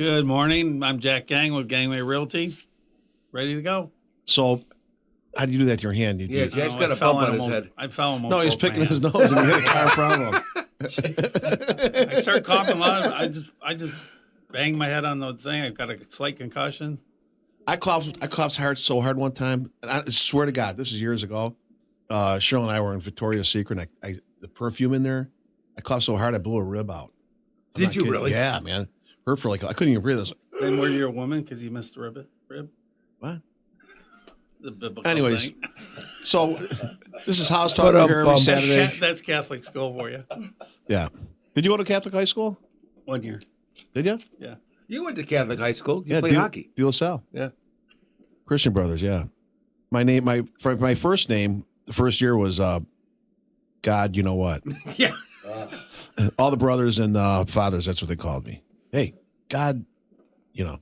Good morning. I'm Jack Gang with Gangway Realty. Ready to go. So, how do you do that to your hand? Yeah, Jack's got a bump on his head. I fell almost. No, he's picking his nose and he hit a car in front of him. I start coughing loud. I just banged my head on the thing. I've got a slight concussion. I coughed so hard one time, and I swear to God, this is years ago. Cheryl and I were in Victoria's Secret, and the perfume in there, I coughed so hard I blew a rib out. Did you really? Yeah, man. Hurt for I couldn't even breathe. I was like, Then were you a woman because you missed the rib? what? The biblical Anyways, thing. So this is House Talk here every Saturday. That's Catholic school for you. Yeah. Did you go to Catholic high school? 1 year. Did you? Yeah. You went to Catholic high school. You played hockey. De La Salle. Yeah. Christian Brothers, yeah. My first name, the first year was God, you know what? Yeah. All the brothers and fathers, that's what they called me. Hey, God, you know.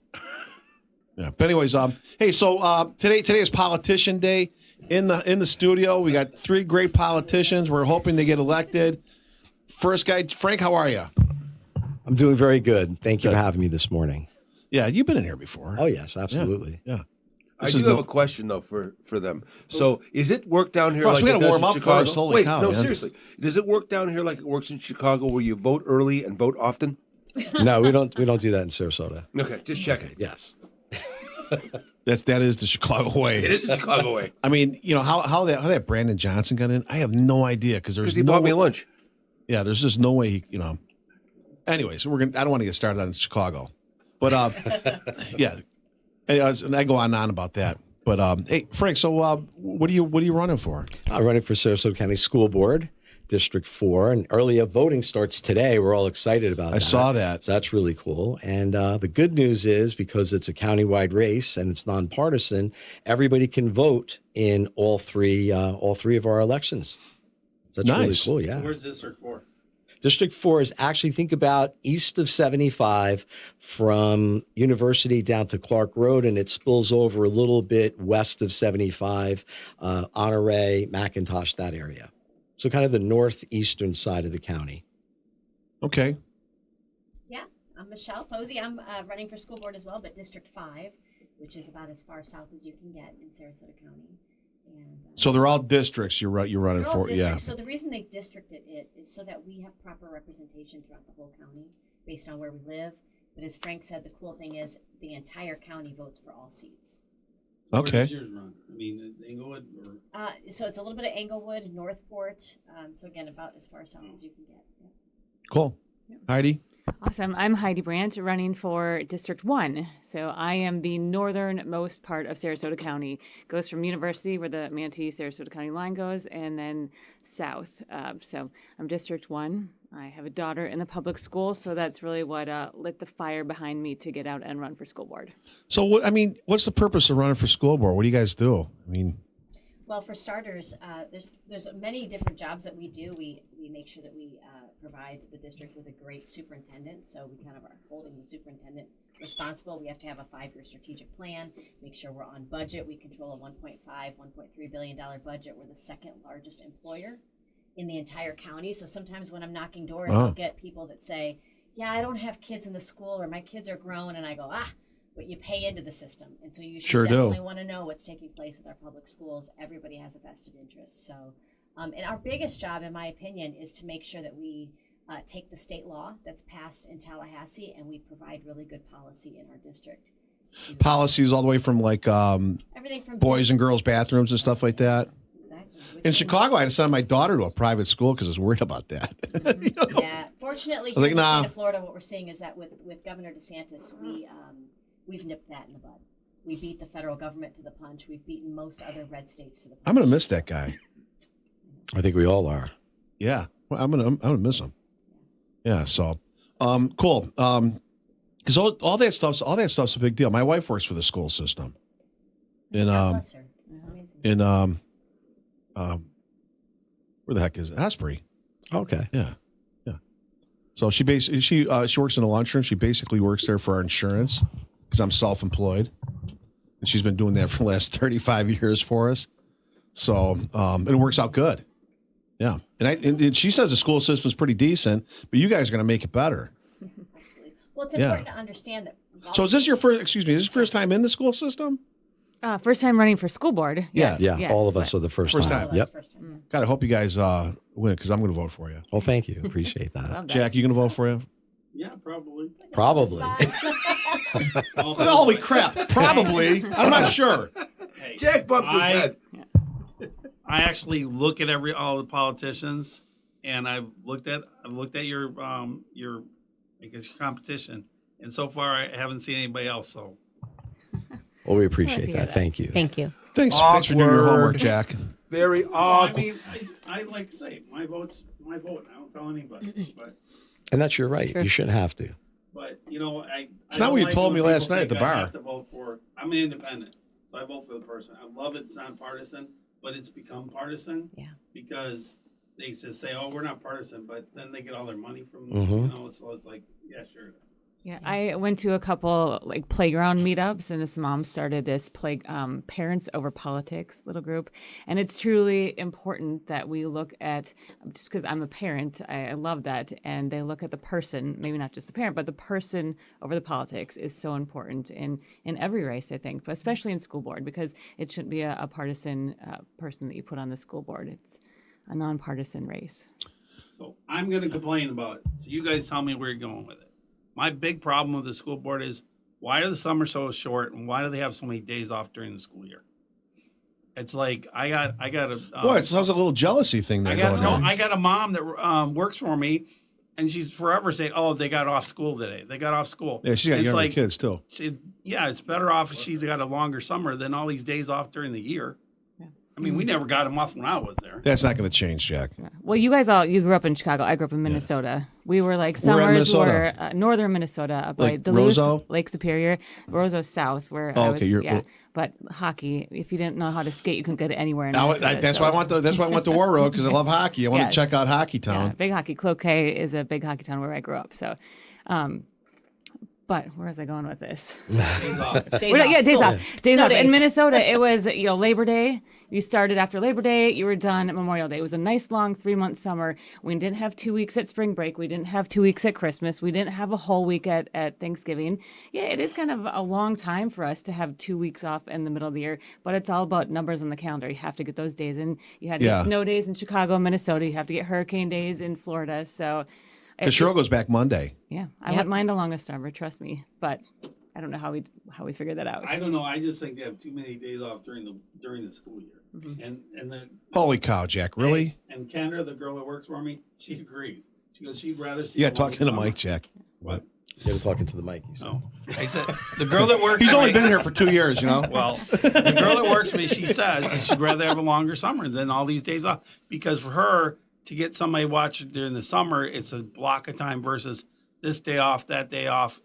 Yeah. But anyways, hey, so today is Politician Day. In the studio, we got three great politicians. We're hoping they get elected. First guy, Frank, how are you? I'm doing very good. Thank you for having me this morning. Yeah, you've been in here before. Oh, yes, absolutely. Yeah. I do have a question, though, for them. So is it work down here like we it gotta does warm in up Chicago? first. Holy Wait, cow, no, man. seriously. Does it work down here like it works in Chicago where you vote early and vote often? No, we don't do that in Sarasota. Okay, just checking. Yes. That is the Chicago way. It is the Chicago way. I mean, you know how that Brandon Johnson got in. I have no idea because He bought me lunch. Yeah, there's just no way he. Anyways, I don't want to get started on Chicago, but yeah, and I go on and on about that. But hey, Frank, so what are you running for? I'm running for Sarasota County School Board, District 4, and early voting starts today. We're all excited about that. I saw that. So that's really cool. And the good news is because it's a countywide race and it's nonpartisan, everybody can vote in all three of our elections. So that's really cool. Yeah. So where's District 4? District 4 is actually, think about east of 75 from University down to Clark Road, and it spills over a little bit west of 75, Honore, McIntosh, that area. So kind of the northeastern side of the county. Okay. Yeah, I'm Michelle Pozzie. I'm running for school board as well, but District 5, which is about as far south as you can get in Sarasota County. And, So they're all districts you're running they're all for. Yeah. districts. So the reason they districted it is so that we have proper representation throughout the whole county based on where we live. But as Frank said, the cool thing is the entire county votes for all seats. Where Okay. does yours run? I mean, Englewood or So it's a little bit of Englewood, Northport. So again, about as far south as you can get. Yeah. Cool. Heidi. Awesome. I'm Heidi Brandt, running for District 1. So I am the northernmost part of Sarasota County. Goes from University, where the Manatee-Sarasota County line goes, and then south. So I'm District 1. I have a daughter in the public school, so that's really what lit the fire behind me to get out and run for school board. So what's the purpose of running for school board? What do you guys do? I mean, Well, for starters, there's many different jobs that we do. We make sure that we provide the district with a great superintendent. So we kind of are holding the superintendent responsible. We have to have a 5-year strategic plan, make sure we're on budget. We control a $1.3 billion budget. We're the second largest employer in the entire county. So sometimes when I'm knocking doors, I'll get people that say, yeah, I don't have kids in the school, or my kids are grown. And I go, but you pay into the system. And so you should definitely want to know what's taking place with our public schools. Everybody has a vested interest. So, and our biggest job, in my opinion, is to make sure that we take the state law that's passed in Tallahassee and we provide really good policy in our district. policies all the way from Everything from boys and girls bathrooms and stuff like that. Exactly. In Chicago, I had to send my daughter to a private school because I was worried about that. Yeah. Fortunately, I was here like, in the nah. state of Florida, what we're seeing is that with Governor DeSantis, we've nipped that in the bud. We beat the federal government to the punch. We've beaten most other red states to the punch. I'm gonna miss that guy. I think we all are. Yeah, well, I'm gonna miss him. Yeah, so cool. Because all that stuff's a big deal. My wife works for the school system. In God bless her. Amazing. where the heck is it? Asbury? Okay. Yeah. So she basically she works in a lunchroom. She basically works there for our insurance because I'm self-employed, and she's been doing that for the last 35 years for us. So and it works out good. Yeah, and she says the school system's pretty decent, but you guys are going to make it better. Absolutely. Well, it's Yeah. important to understand that. So is this your first? Excuse me. Is this your first time in the school system? First time running for school board. Yeah. Yes, Yeah, yes, all of us but- are the first First time. time. Yep. God, I hope you guys win because I'm going to vote for you. Well, thank you. Appreciate that. Love that. Jack, you going to vote for you? Yeah, probably. Probably. Holy crap! Probably. I'm not sure. Hey, Jack bumped his head. I actually look at all the politicians, and I've looked at your I guess your competition, and so far I haven't seen anybody else. So Well, we appreciate hear that. that. Thank you. Thank you. Thanks for doing your Awkward. homework, Jack. Very well, I odd. mean, I like to say my vote's my vote. I don't tell anybody, And that's your right. true. You shouldn't have to. but you know It's not what you told me last night at the bar. I have to vote for. I'm an independent, so I vote for the person. I love it's nonpartisan, but it's become partisan. Yeah. Because they just say, "Oh, we're not partisan," but then they get all their money from Mhm. So it's like, yeah, sure. Yeah, I went to a couple like playground meetups, and this mom started this parents over politics little group, and it's truly important that we look at, just because I'm a parent, I love that, and they look at the person, maybe not just the parent, but the person over the politics is so important in every race, I think, but especially in school board, because it shouldn't be a partisan person that you put on the school board. It's a nonpartisan race. So I'm going to complain about it. So you guys tell me where you're going with it. My big problem with the school board is why are the summers so short, and why do they have so many days off during the school year? It's like I got a Boy, it sounds like a little jealousy thing there going on. I got a mom that works for me, and she's forever saying, "Oh, they got off school today. They got off school." Yeah, she's got It's younger like, kids too. it's better off if she's got a longer summer than all these days off during the year. Yeah. I mean, we never got them off when I was there. That's not going to change, Jack. Well, you guys you grew up in Chicago. I grew up in Minnesota. We were like Where at summers Minnesota? were northern Minnesota, up by Like Duluth, Roseau? Lake Superior, Roseau South, where Oh, I okay, was. Yeah, but hockey. If you didn't know how to skate, you couldn't get it anywhere in Minnesota. That's why I want that's why I went to War Road because I love hockey. I want Yes. to check out Hockey Yeah, Town. big hockey. Cloquet is a big hockey town where I grew up. So, but where was I going with this? Days off. Days Well, off. yeah, days School. off. Days Snow off. In days. Minnesota, it was Labor Day. You started after Labor Day. You were done at Memorial Day. It was a nice long 3-month summer. We didn't have 2 weeks at spring break. We didn't have 2 weeks at Christmas. We didn't have a whole week at Thanksgiving. Yeah, it is kind of a long time for us to have 2 weeks off in the middle of the year. But it's all about numbers on the calendar. You have to get those days in. You had to Yeah. get snow days in Chicago, Minnesota. You have to get hurricane days in Florida. So. Because Cheryl goes back Monday. Yeah, I Yep. wouldn't mind a longer summer, trust me. But I don't know how we figured that out. I don't know. I just think they have too many days off during the school year. Mm-hmm. And then Holy cow, Jack! Really? And Kendra, the girl that works for me, she agrees. She goes, she'd rather see. Yeah, a longer talking to summer. Mike, Jack. What? They were talking to the mic. You said. No, I said the girl that works. He's for only me- been here for 2 years, you know. Well, the girl that works for me, she says that she'd rather have a longer summer than all these days off because for her to get somebody to watch it during the summer, it's a block of time versus this day off, that day off.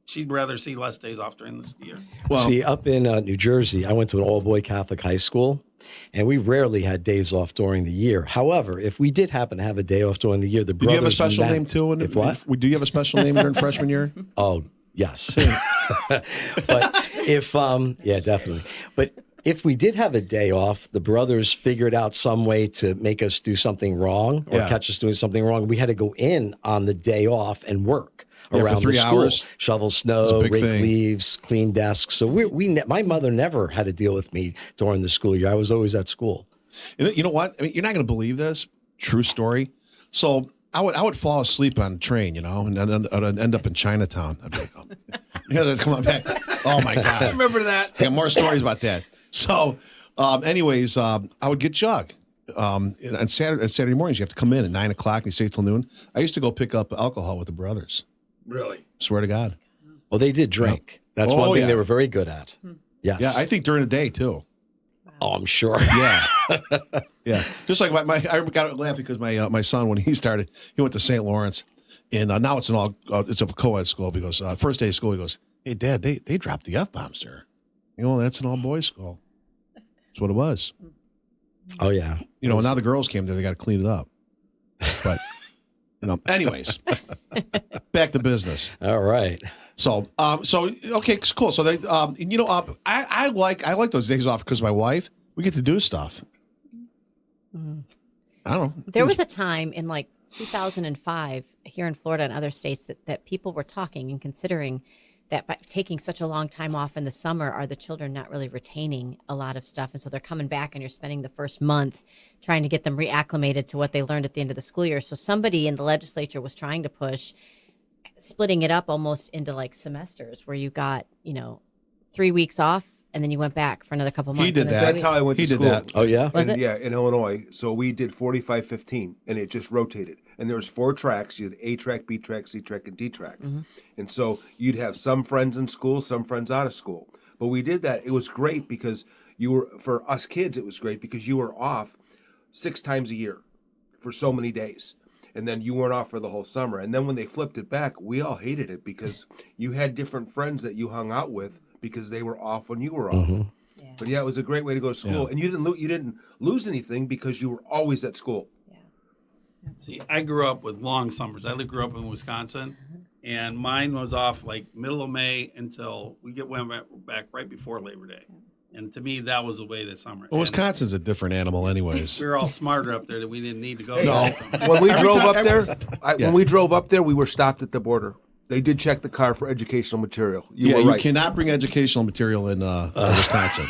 She'd rather see less days off during the year. Well, See, up in New Jersey, I went to an all-boy Catholic high school, and we rarely had days off during the year. However, if we did happen to have a day off during the year, the did you have a brothers special met- name too? If what? Do you have a special name during freshman year? Oh, yes. But if, yeah, definitely. But if we did have a day off, the brothers figured out some way to make us do something wrong or Yeah. catch us doing something wrong. We had to go in on the day off and work Yeah, for around 3 the school, hours? shovel That's a snow, big rake thing. leaves, clean desks. So my mother never had to deal with me during the school year. I was always at school. You know what? I mean, you're not going to believe this. True story. So I would fall asleep on a train, and then I'd end up in Chinatown. I'd be like, oh, come on back. Oh my I God. remember that. I got more stories about that. So, anyways, I would get jug. On Saturday mornings, you have to come in at 9 o'clock and you stay till noon. I used to go pick up alcohol with the brothers. Really? Swear to God. Well, they did drink. That's Oh, one thing yeah. they were very good at. Yes. Yeah, I think during the day too. Oh, I'm sure. Yeah, yeah. Just like I got to laugh because my son when he started, he went to St. Lawrence, and now it's it's a co-ed school. Because first day of school, he goes, "Hey, Dad, they dropped the F-bombs there." That's an all-boys school. That's what it was. Oh, yeah. Now the girls came there, they got to clean it up. But anyways, back to business. All right. So okay, cool. So they, I like those days off because my wife, we get to do stuff. I don't know. There was a time in like 2005 here in Florida and other states that people were talking and considering that by taking such a long time off in the summer, are the children not really retaining a lot of stuff? And so they're coming back and you're spending the first month trying to get them reacclimated to what they learned at the end of the school year. So somebody in the legislature was trying to push splitting it up almost into like semesters where you got, 3 weeks off and then you went back for another couple months. He did and then that. 3 That's how I went to He did school. that. Oh, yeah? Was it? Yeah, in Illinois. So we did 45-15, and it just rotated. And there was 4 tracks. You had A track, B track, C track, and D track. And so you'd have some friends in school, some friends out of school. But we did that. It was great because for us kids, it was great because you were off 6 times a year for so many days. And then you weren't off for the whole summer. And then when they flipped it back, we all hated it because you had different friends that you hung out with because they were off when you were off. Yeah. But yeah, it was a great way to go to school, and you didn't lose anything because you were always at school. See, I grew up with long summers. I grew up in Wisconsin, and mine was off like middle of May until went back right before Labor Day. And to me, that was the way the summer. Well, And Wisconsin's a different animal, anyways. we were all smarter up there that we didn't need to go. Hey, that summer. When we drove time- up there, Yeah. when we drove up there, we were stopped at the border. They did check the car for educational material. You were You right. cannot bring educational material in Wisconsin.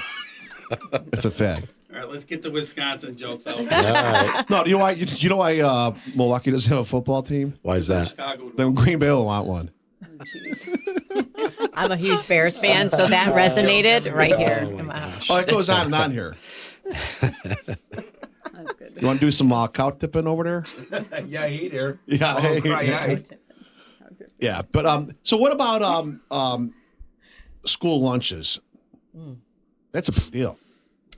That's a fact. All right, let's get the Wisconsin jokes out. All right. No, you know why Milwaukee doesn't have a football team? Why is that? Chicago. Then Green Bay will want one. I'm a huge Bears fan, so that resonated right here. in my house. Oh, it goes on and on here. That's good. You want to do some cow tipping over there? Yeah, hey there. Yeah, Oh, hey, cry, yeah. Yeah, but so what about school lunches? That's a big deal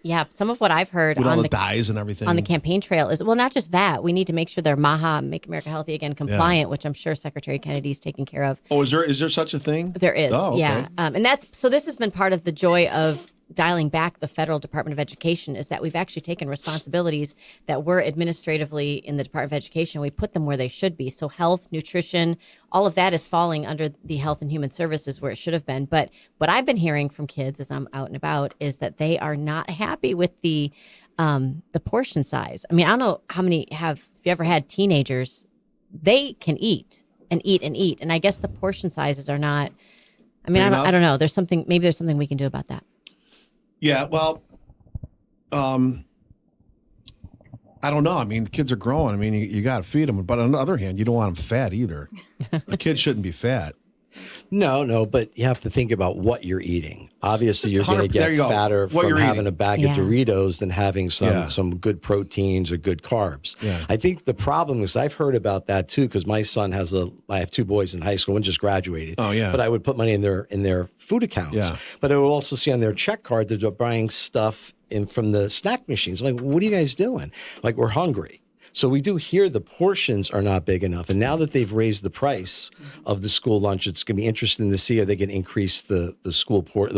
Yeah, some of what I've heard with all on the the dyes and everything. on the campaign trail is, well, not just that. We need to make sure they're MAHA, Make America Healthy Again, compliant, which I'm sure Secretary Kennedy's taking care of. Oh, is there such a thing? There is, Oh, okay. yeah. And so this has been part of the joy of dialing back the Federal Department of Education, is that we've actually taken responsibilities that were administratively in the Department of Education. We put them where they should be. So health, nutrition, all of that is falling under the Health and Human Services where it should have been. But what I've been hearing from kids as I'm out and about is that they are not happy with the portion size. I mean, I don't know how many if you ever had teenagers, they can eat and eat and eat. And I guess the portion sizes are not, I mean, I don't know. Maybe there's something we can do about that. Yeah, well, I don't know. I mean, kids are growing. I mean, you got to feed them. But on the other hand, you don't want them fat either. A kid shouldn't be fat. No, but you have to think about what you're eating. Obviously, you're going to 100 there get you go. fatter What from you're having eating. a bag Yeah. of Doritos than having Yeah. some good proteins or good carbs. Yeah. I think the problem is I've heard about that too, because my son I have 2 boys in high school, one just graduated. Oh, yeah. But I would put money in their food accounts. Yeah. But I would also see on their check card that they're buying stuff from the snack machines. I'm like, what are you guys doing? Like, we're hungry. So we do hear the portions are not big enough. And now that they've raised the price of the school lunch, it's going to be interesting to see, are they going to increase the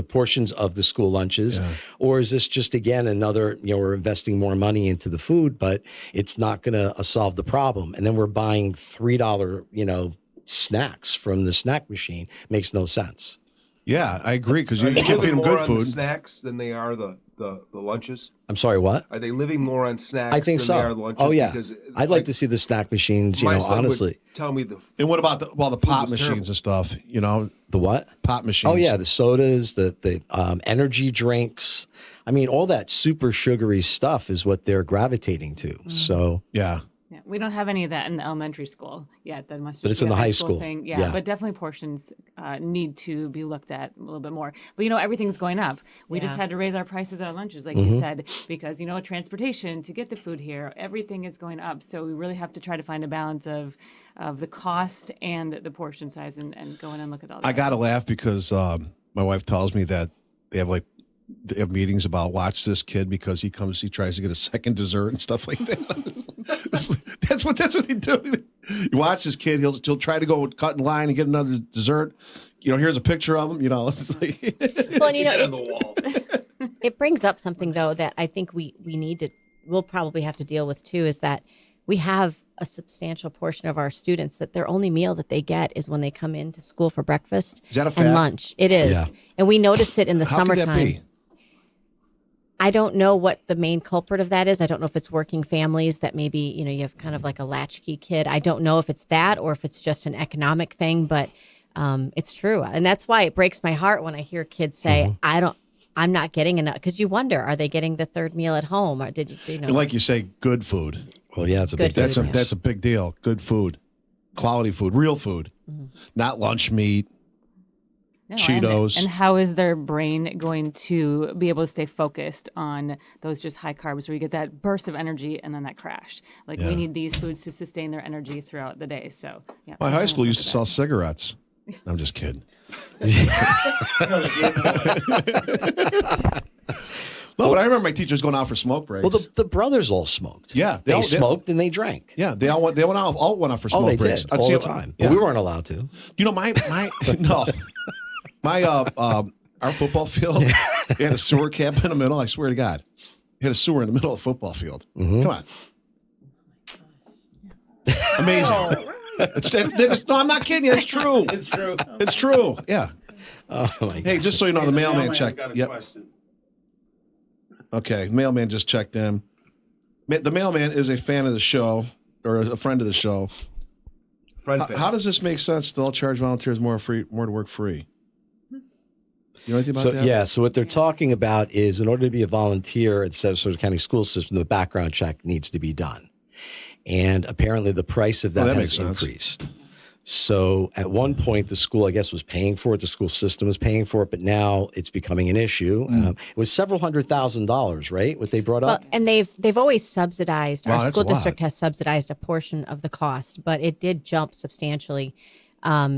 portions of the school lunches? Yeah. Or is this just, again, another, we're investing more money into the food, but it's not going to solve the problem. And then we're buying $3, snacks from the snack machine. Makes no sense. Yeah, I agree because Are you they can't feed living them more good on the food. snacks than they are the lunches? I'm sorry, what? Are they living more on snacks I think than so. they are lunches? Oh, yeah. Because, I'd like to see the snack machines, my son would honestly. tell me the And what about the Food pop was machines terrible. and stuff? The what? Pop machines. Oh, yeah, the sodas, the energy drinks. I mean, all that super sugary stuff is what they're gravitating to. So, Yeah. Yeah, we don't have any of that in the elementary school yet. That must But just it's be in a the high school. thing. Yeah. Yeah, but definitely portions need to be looked at a little bit more. But everything's going up. We just Yeah. had to raise our prices at our lunches, like Mm-hmm. you said, because transportation to get the food here, everything is going up. So we really have to try to find a balance of the cost and the portion size, and go in and look at all that. I got to laugh because my wife tells me that they have meetings about watch this kid because he tries to get a second dessert and stuff like that. that's what they do. You watch this kid, he'll try to go cut in line and get another dessert. Here's a picture of him. It's like Well, and it brings up something though that I think we'll probably have to deal with too, is that we have a substantial portion of our students that their only meal that they get is when they come into school for breakfast Is that a and fact? lunch. It is. Yeah. And we notice it in the How could that summertime. be? I don't know what the main culprit of that is. I don't know if it's working families that maybe, you have kind of like a latchkey kid. I don't know if it's that or if it's just an economic thing, but it's true. And that's why it breaks my heart when I hear kids say, I'm not getting enough. Because you wonder, are they getting the third meal at home? Or did you know? And like you say, good food. Well, yeah, it's a Good big food. That's a big deal. Good food, quality food, real food, not lunch meat. No, Cheetos. And how is their brain going to be able to stay focused on those just high carbs where you get that burst of energy and then that crash? Like Yeah. we need these foods to sustain their energy throughout the day. So yeah. My high school used to sell cigarettes. I'm just kidding. No, but I remember my teachers going out for smoke breaks. Well, the brothers all smoked. Yeah, They all- smoked and they drank. yeah, they all went out for smoke Oh, they breaks. did I'd all see the them- time. Yeah. But we weren't allowed to. You know, my no, my our football field they had a sewer cap in the middle. I swear to God, they had a sewer in the middle of the football field. Mm-hmm. Come on, amazing. No, I'm not kidding you. It's true. It's true. It's true. Yeah. Oh my Hey, just so you know, the mailman checked. got a Yep. question. Okay, mailman just checked in. The mailman is a fan of the show or a friend of the show. Friend How does this make sense? They'll charge volunteers more to work free. You know anything about So that? yeah, so what they're talking about is in order to be a volunteer at the Sarasota County School System, the background check needs to be done. And apparently the price of that, that has makes sense. increased. So at one point, the school, I guess, was paying for it. The school system was paying for it, but now it's becoming an issue. It was several $100,000, right? What they brought Well, up? and they've always subsidized. Wow, Our that's school a lot. district has subsidized a portion of the cost, but it did jump substantially.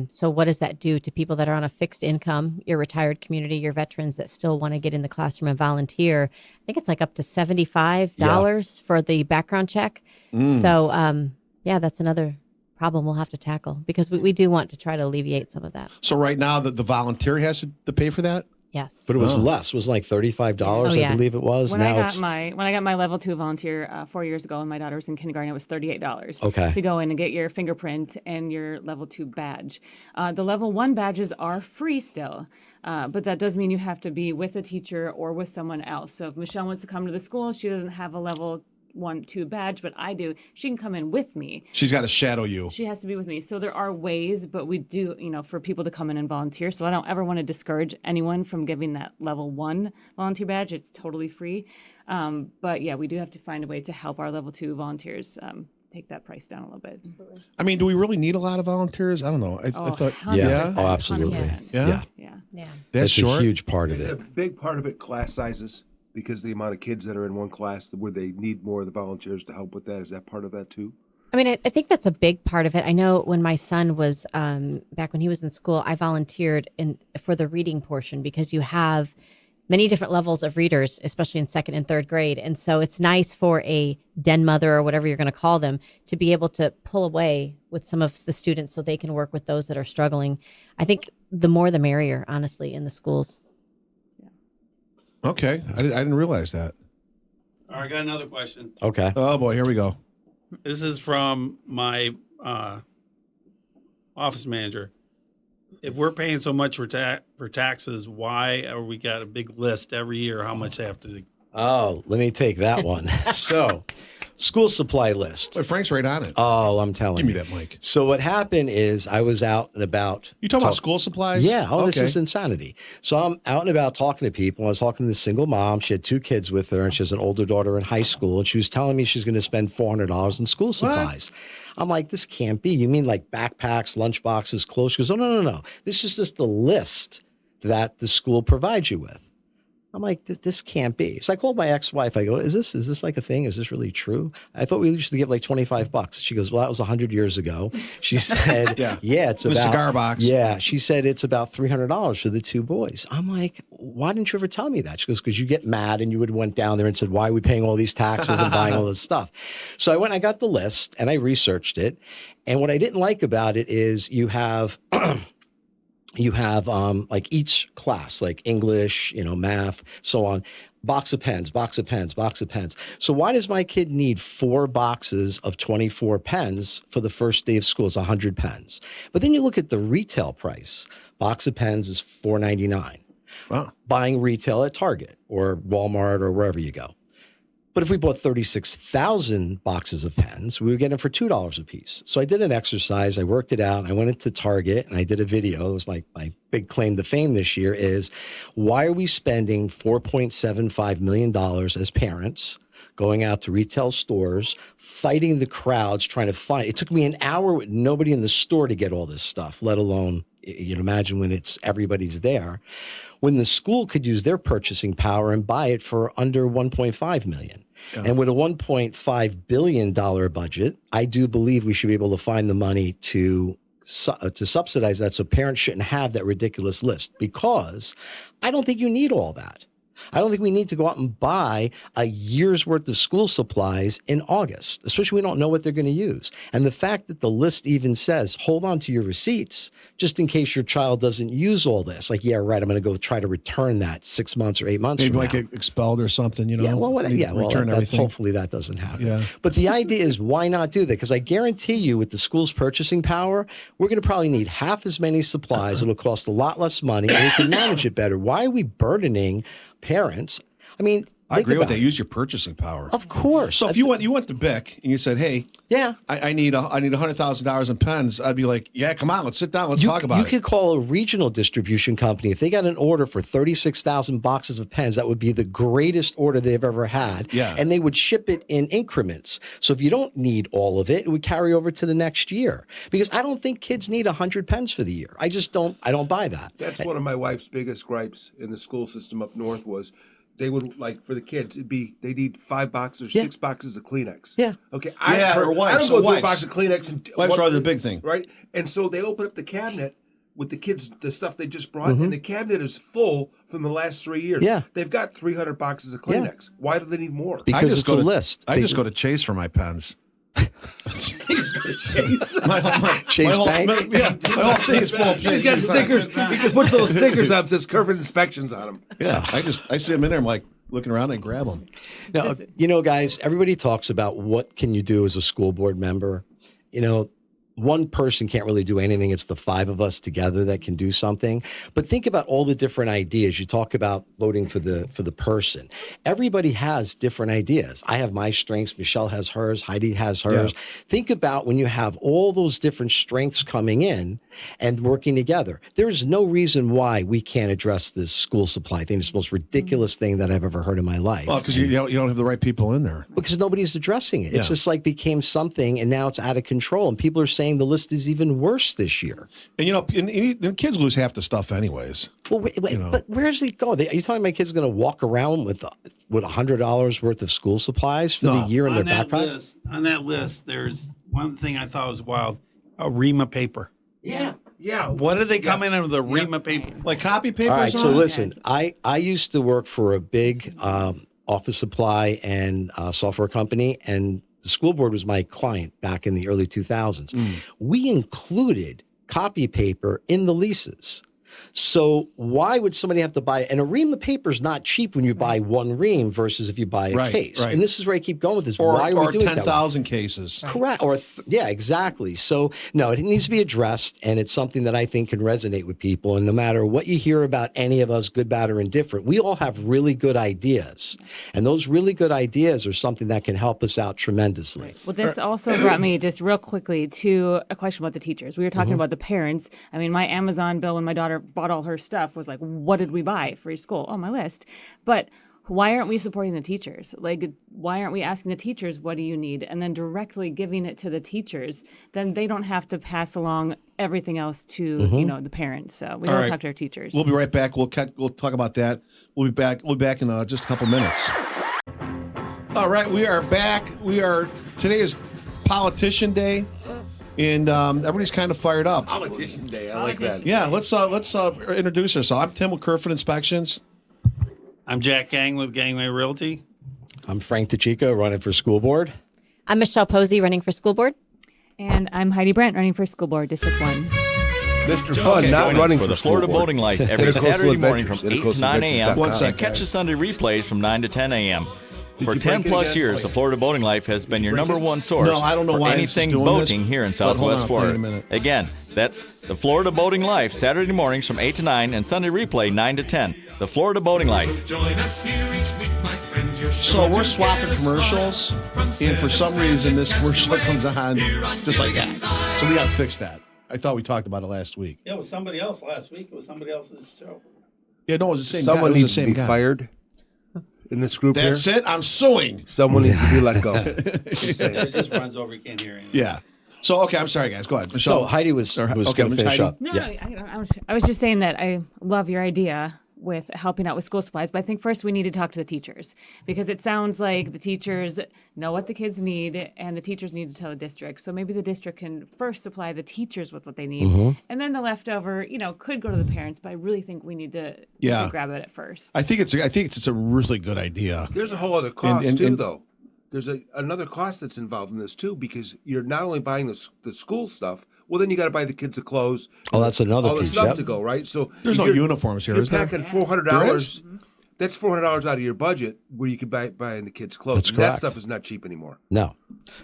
So what does that do to people that are on a fixed income, your retired community, your veterans that still want to get in the classroom and volunteer? I think it's like up to $75 for the background check. So yeah, that's another problem we'll have to tackle because we do want to try to alleviate some of that. So right now, the volunteer has to pay for that. Yes. But it was less. It was like $35, Oh, yeah. I believe it was. When now I it's got my level 2 volunteer 4 years ago, and my daughter was in kindergarten, it was $38. Okay. To go in and get your fingerprint and your level 2 badge. The level 1 badges are free still, but that does mean you have to be with a teacher or with someone else. So if Michelle wants to come to the school, she doesn't have a level 1, 2 badge, but I do. She can come in with me. She's got to shadow you. She has to be with me. So there are ways, but we do, for people to come in and volunteer. So I don't ever want to discourage anyone from giving that level 1 volunteer badge. It's totally free. But yeah, we do have to find a way to help our level 2 volunteers take that price down a little bit. I mean, do we really need a lot of volunteers? I don't know. I thought, 100%, Yeah. Oh, absolutely. 100%. yeah, Yeah. Yeah. that's short. a huge part of A it. big part of it, class sizes, because the amount of kids that are in one class where they need more of the volunteers to help with that. Is that part of that too? I mean, I think that's a big part of it. I know when my son was back when he was in school, I volunteered for the reading portion because you have many different levels of readers, especially in 2nd and 3rd grade. And so it's nice for a den mother or whatever you're going to call them to be able to pull away with some of the students so they can work with those that are struggling. I think the more the merrier, honestly, in the schools. Okay, I didn't realize that. All right, I got another question. Okay. Oh boy, here we go. This is from my office manager. If we're paying so much for taxes, why are we got a big list every year how much they have to do? Oh, let me take that one. So, school supply list. But Frank's right on it. Oh, I'm telling Give me you. that mic. So what happened is I was out and about. You talking about school supplies? Yeah. Oh, this Okay. is insanity. So I'm out and about talking to people. I was talking to this single mom. She had 2 kids with her, and she has an older daughter in high school. And she was telling me she's going to spend $400 in school supplies. I'm like, this can't be. You mean like backpacks, lunch boxes, clothes? She goes, oh, no. This is just the list that the school provides you with. I'm like, this can't be. So I called my ex-wife. I go, is this like a thing? Is this really true? I thought we used to give like $25. She goes, well, that was 100 years ago. She said, yeah, it's The about cigar box. Yeah, she said it's about $300 for the 2 boys. I'm like, why didn't you ever tell me that? She goes, because you get mad and you would have went down there and said, why are we paying all these taxes and buying all this stuff? So I went, I got the list and I researched it. And what I didn't like about it is you have like each class, like English, math, so on, box of pens. So why does my kid need 4 boxes of 24 pens for the first day of school? It's 100 pens. But then you look at the retail price. Box of pens is $4.99. Wow. buying retail at Target or Walmart or wherever you go. But if we bought 36,000 boxes of pens, we would get them for $2 a piece. So I did an exercise. I worked it out. I went into Target and I did a video. It was my big claim to fame this year is, why are we spending $4.75 million as parents going out to retail stores, fighting the crowds, trying to find. It took me an hour with nobody in the store to get all this stuff, let alone, you can imagine when it's everybody's there, when the school could use their purchasing power and buy it for under 1.5 million. Yeah. And with a $1.5 billion budget, I do believe we should be able to find the money to subsidize that so parents shouldn't have that ridiculous list, because I don't think you need all that. I don't think we need to go out and buy a year's worth of school supplies in August, especially we don't know what they're going to use. And the fact that the list even says, hold on to your receipts just in case your child doesn't use all this. Like, yeah, right, I'm going to go try to return that 6 months or 8 months Maybe from like now. get expelled or something, you know? Yeah, well, Return everything. hopefully that doesn't happen. Yeah. But the idea is, why not do that? Because I guarantee you, with the school's purchasing power, we're going to probably need half as many supplies. It'll cost a lot less money, and we can manage it better. Why are we burdening parents? I mean, I agree with that. it. Use your purchasing power. Of course. So if you went to BIC and you said, "Hey, yeah, I need $100,000 in pens," I'd be like, "Yeah, come on, let's sit down, let's talk about it." You could call a regional distribution company if they got an order for 36,000 boxes of pens. That would be the greatest order they've ever had. Yeah, and they would ship it in increments. So if you don't need all of it, it would carry over to the next year. Because I don't think kids need 100 pens for the year. I just don't. I don't buy that. That's one of my wife's biggest gripes in the school system up north was, they would, like, for the kids, they need 5 boxes or 6 boxes of Kleenex. Yeah. Okay. Or wipes. I don't go through a box of Kleenex and wipes are the big thing, right? And so they open up the cabinet with the kids, the stuff they just brought, and the cabinet is full from the last 3 years. Yeah. They've got 300 boxes of Kleenex. Yeah. Why do they need more? Because it's a list. I just go to Chase for my pens. Chase. my whole Bank? My whole thing is full of Chase. He's got stickers. You can put little stickers up that says Kerfin inspections on them. Yeah, I see them in there. I'm like looking around and grab them. Now, you know, guys, everybody talks about what can you do as a school board member. You know, one person can't really do anything. It's the 5 of us together that can do something. But think about all the different ideas. You talk about voting for the person. Everybody has different ideas. I have my strengths. Michelle has hers. Heidi has hers. Yeah. Think about when you have all those different strengths coming in and working together. There's no reason why we can't address this school supply thing. It's the most ridiculous thing that I've ever heard in my life. Well, because you don't have the right people in there. Because nobody's addressing it. It's just like became something, and now it's out of control. And people are saying the list is even worse this year. And and kids lose half the stuff anyways. Well, wait, but where's it going? Are you telling my kids are going to walk around with $100 worth of school supplies for the year in their backpack? On that list, there's one thing I thought was wild: a ream of paper. Yeah. Yeah. What did they come in with a ream of paper? Like copy paper? All right, so listen, I used to work for a big office supply and software company, and the school board was my client back in the early 2000s. We included copy paper in the leases. So why would somebody have to buy it? And a ream of paper is not cheap when you buy one ream versus if you buy a case. Right. And this is where I keep going with this. Why are we doing 10,000 cases. Correct. Or yeah, exactly. So no, it needs to be addressed, and it's something that I think can resonate with people. And no matter what you hear about any of us, good, bad, or indifferent, we all have really good ideas. And those really good ideas are something that can help us out tremendously. Well, this also brought me just real quickly to a question about the teachers. We were talking about the parents. I mean, my Amazon bill when my daughter bought all her stuff was like, what did we buy for school? Oh, my list. But why aren't we supporting the teachers? Like, why aren't we asking the teachers, what do you need? And then directly giving it to the teachers. Then they don't have to pass along everything else to, the parents. So we don't talk to our teachers. We'll be right back. We'll talk about that. We'll be back in just a couple minutes. All right, we are back. Today is Politician Day. And everybody's kind of fired up. Politician Day, I like that. Yeah, let's introduce ourselves. I'm Tim with Kerfin Inspections. I'm Jack Gang with Gangway Realty. I'm Frank Dicicco, running for school board. I'm Michelle Pozzie, running for school board. And I'm Heidi Brandt, running for school board, District 1. Mr. Fun, not running for the Florida Voting Light every Saturday morning from 8 to 9 a.m. And catch the Sunday replays from 9 to 10 a.m. For you 10 break it plus again? years, Oh, the Florida Boating Life has been your number one source No, I don't know for why it's anything doing boating this, here in but hold Southwest on, I'll play it in a Florida. minute. Again, that's the Florida Boating Life, Saturday mornings from 8 to 9 and Sunday replay 9 to 10. The Florida Boating Life. Join us here each week, my friends. You're So sure we're to swapping get a commercials, smile and for some reason this commercial comes on just like that. So we got to fix that. I thought we talked about it last week. Yeah, it was somebody else last week. It was somebody else's show. Yeah, no, it was the same Someone guy. It was needs the to same be guy. fired in this group That's here. it. I'm suing. Someone needs to be let go. It just runs over. You can't hear anything. Yeah. So okay, I'm sorry, guys. Go ahead, Michelle. No, Heidi was Or- going okay, to finish Heidi? up. No, Yeah. I was just saying that I love your idea with helping out with school supplies, but I think first we need to talk to the teachers because it sounds like the teachers know what the kids need and the teachers need to tell the district. So maybe the district can first supply the teachers with what they need, and then the leftover, could go to the parents. But I really think we need to grab it at first. I think it's a really good idea. There's a whole other cost and- too, though. There's another cost that's involved in this too, because you're not only buying the school stuff. Well, then you got to buy the kids the clothes. Oh, that's another all the piece. stuff Yep. to go right. So There's no you're- uniforms here, You're is there? packing $400. That's $400 out of your budget where you could buy the kids clothes. That's And that correct. stuff is not cheap anymore. No.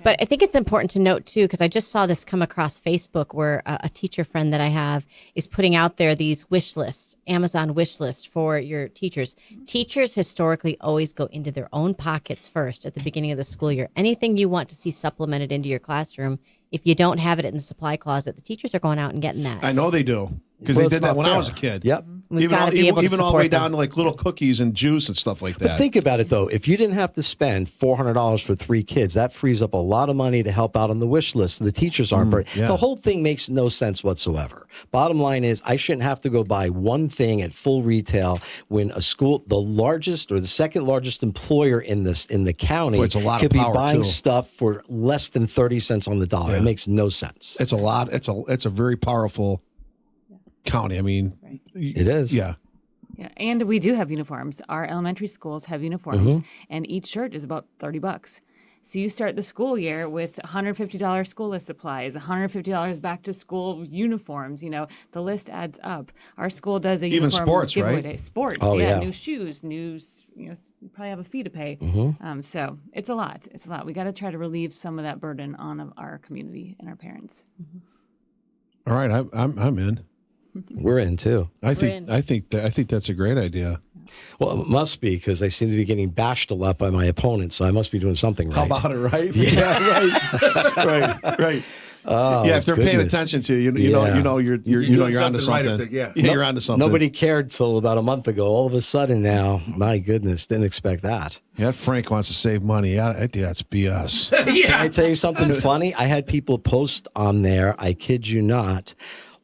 But I think it's important to note too, because I just saw this come across Facebook where a teacher friend that I have is putting out there these wish lists, Amazon wish list for your teachers. Teachers historically always go into their own pockets first at the beginning of the school year. Anything you want to see supplemented into your classroom, if you don't have it in the supply closet, the teachers are going out and getting that. I know they do because Well, they it's did that not when I fair. was a kid. Yep. We've got to be able to even all the way support them. down to like little cookies and juice and stuff like that. But think about it though. If you didn't have to spend $400 for 3 kids, that frees up a lot of money to help out on the wish list. The teachers aren't. yeah. The whole thing makes no sense whatsoever. Bottom line is, I shouldn't have to go buy one thing at full retail when a school, the largest or the second largest employer in the county, Boy, it's a lot of could be power, buying too. stuff for less than 30 cents on the dollar. Yeah. It makes no sense. It's a lot. It's a very powerful county. I mean, It is. Yeah. Yeah, and we do have uniforms. Our elementary schools have uniforms, and each shirt is about $30. So you start the school year with $150 school list supplies, $150 back to school uniforms. The list adds up. Our school does a Even uniform sports, giveaway right? day. Sports, Oh, yeah. new shoes, you probably have a fee to pay. So it's a lot. It's a lot. We got to try to relieve some of that burden on our community and our parents. All right. I'm in. We're in too. I think that's a great idea. Well, it must be because I seem to be getting bashed a lot by my opponents, so I must be doing something right. How about it, right? Yeah, right. Oh, Yeah, if they're paying goodness. attention to you, Yeah. you're doing onto something right something. if they- yeah. You're onto something. Nobody cared till about a month ago. All of a sudden now, my goodness, didn't expect that. Yeah, Frank wants to save money. I think that's BS. Can I tell you something funny? I had people post on there, I kid you not,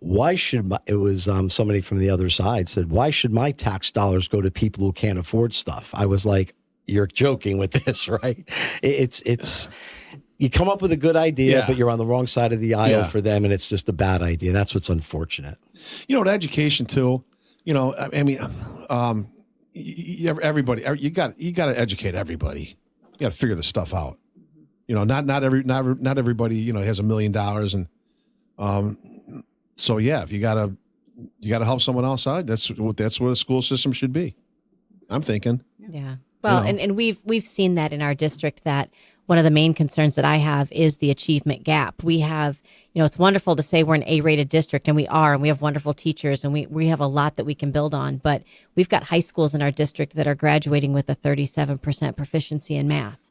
it was somebody from the other side said, why should my tax dollars go to people who can't afford stuff? I was like, you're joking with this, right? It's you come up with a good idea, Yeah. but you're on the wrong side of the aisle Yeah. for them, and it's just a bad idea. That's what's unfortunate. To education too. I mean, everybody. You got to educate everybody. You got to figure this stuff out. Not everybody has $1 million, and so yeah, if you gotta help someone else out. That's what a school system should be. I'm thinking. Yeah. Well, and we've seen that in our district, that one of the main concerns that I have is the achievement gap. We have, it's wonderful to say we're an A-rated district, and we are, and we have wonderful teachers, and we have a lot that we can build on. But we've got high schools in our district that are graduating with a 37% proficiency in math.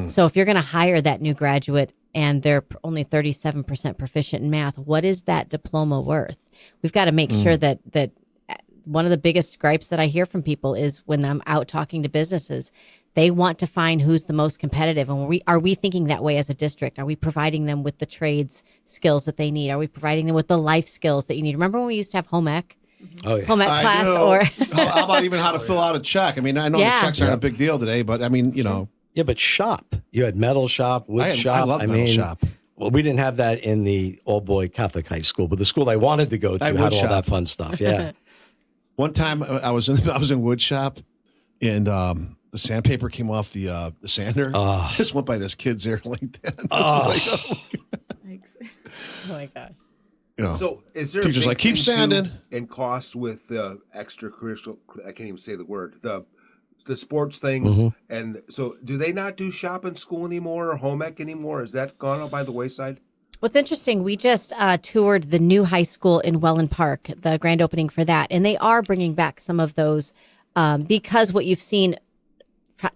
So if you're going to hire that new graduate and they're only 37% proficient in math, what is that diploma worth? We've got to make sure that one of the biggest gripes that I hear from people is when I'm out talking to businesses, they want to find who's the most competitive. And are we thinking that way as a district? Are we providing them with the trades skills that they need? Are we providing them with the life skills that you need? Remember when we used to have home ec? Oh, yeah. Home ec I class know. or how about even how to fill out a check? I mean, I know Yeah. the checks aren't a big deal today, but I mean, Yeah, but shop. You had metal shop, wood shop. I love metal shop. Well, we didn't have that in the all-boy Catholic high school, but the school I wanted to go to I had wood all shop. that fun stuff. Yeah. One time I was in wood shop, and the sandpaper came off the sander. Just went by this kid's ear like that. It's just like, oh, Thanks. oh my gosh. So is there Teacher's a big like, keep thing, too, sanding. in cost with the extracurricular? I can't even say the word. The the sports things. Mm-hmm. And so, do they not do shop in school anymore or home ec anymore? Is that gone out by the wayside? What's interesting, we just toured the new high school in Welland Park, the grand opening for that, and they are bringing back some of those because what you've seen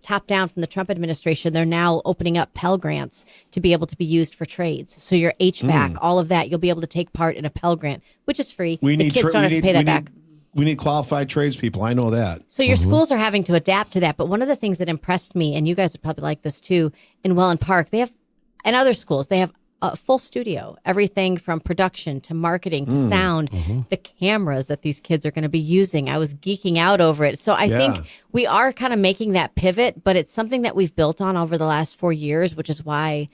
top down from the Trump administration, they're now opening up Pell Grants to be able to be used for trades. So your HVAC, all of that, you'll be able to take part in a Pell Grant, which is free. The kids don't have to pay that back. We need qualified tradespeople. I know that. So your schools are having to adapt to that. But one of the things that impressed me, and you guys would probably like this too, in Welland Park, they have, and other schools, they have a full studio, everything from production to marketing to sound, the cameras that these kids are going to be using. I was geeking out over it. So I think we are kind of making that pivot, but it's something that we've built on over the last 4 years, which is why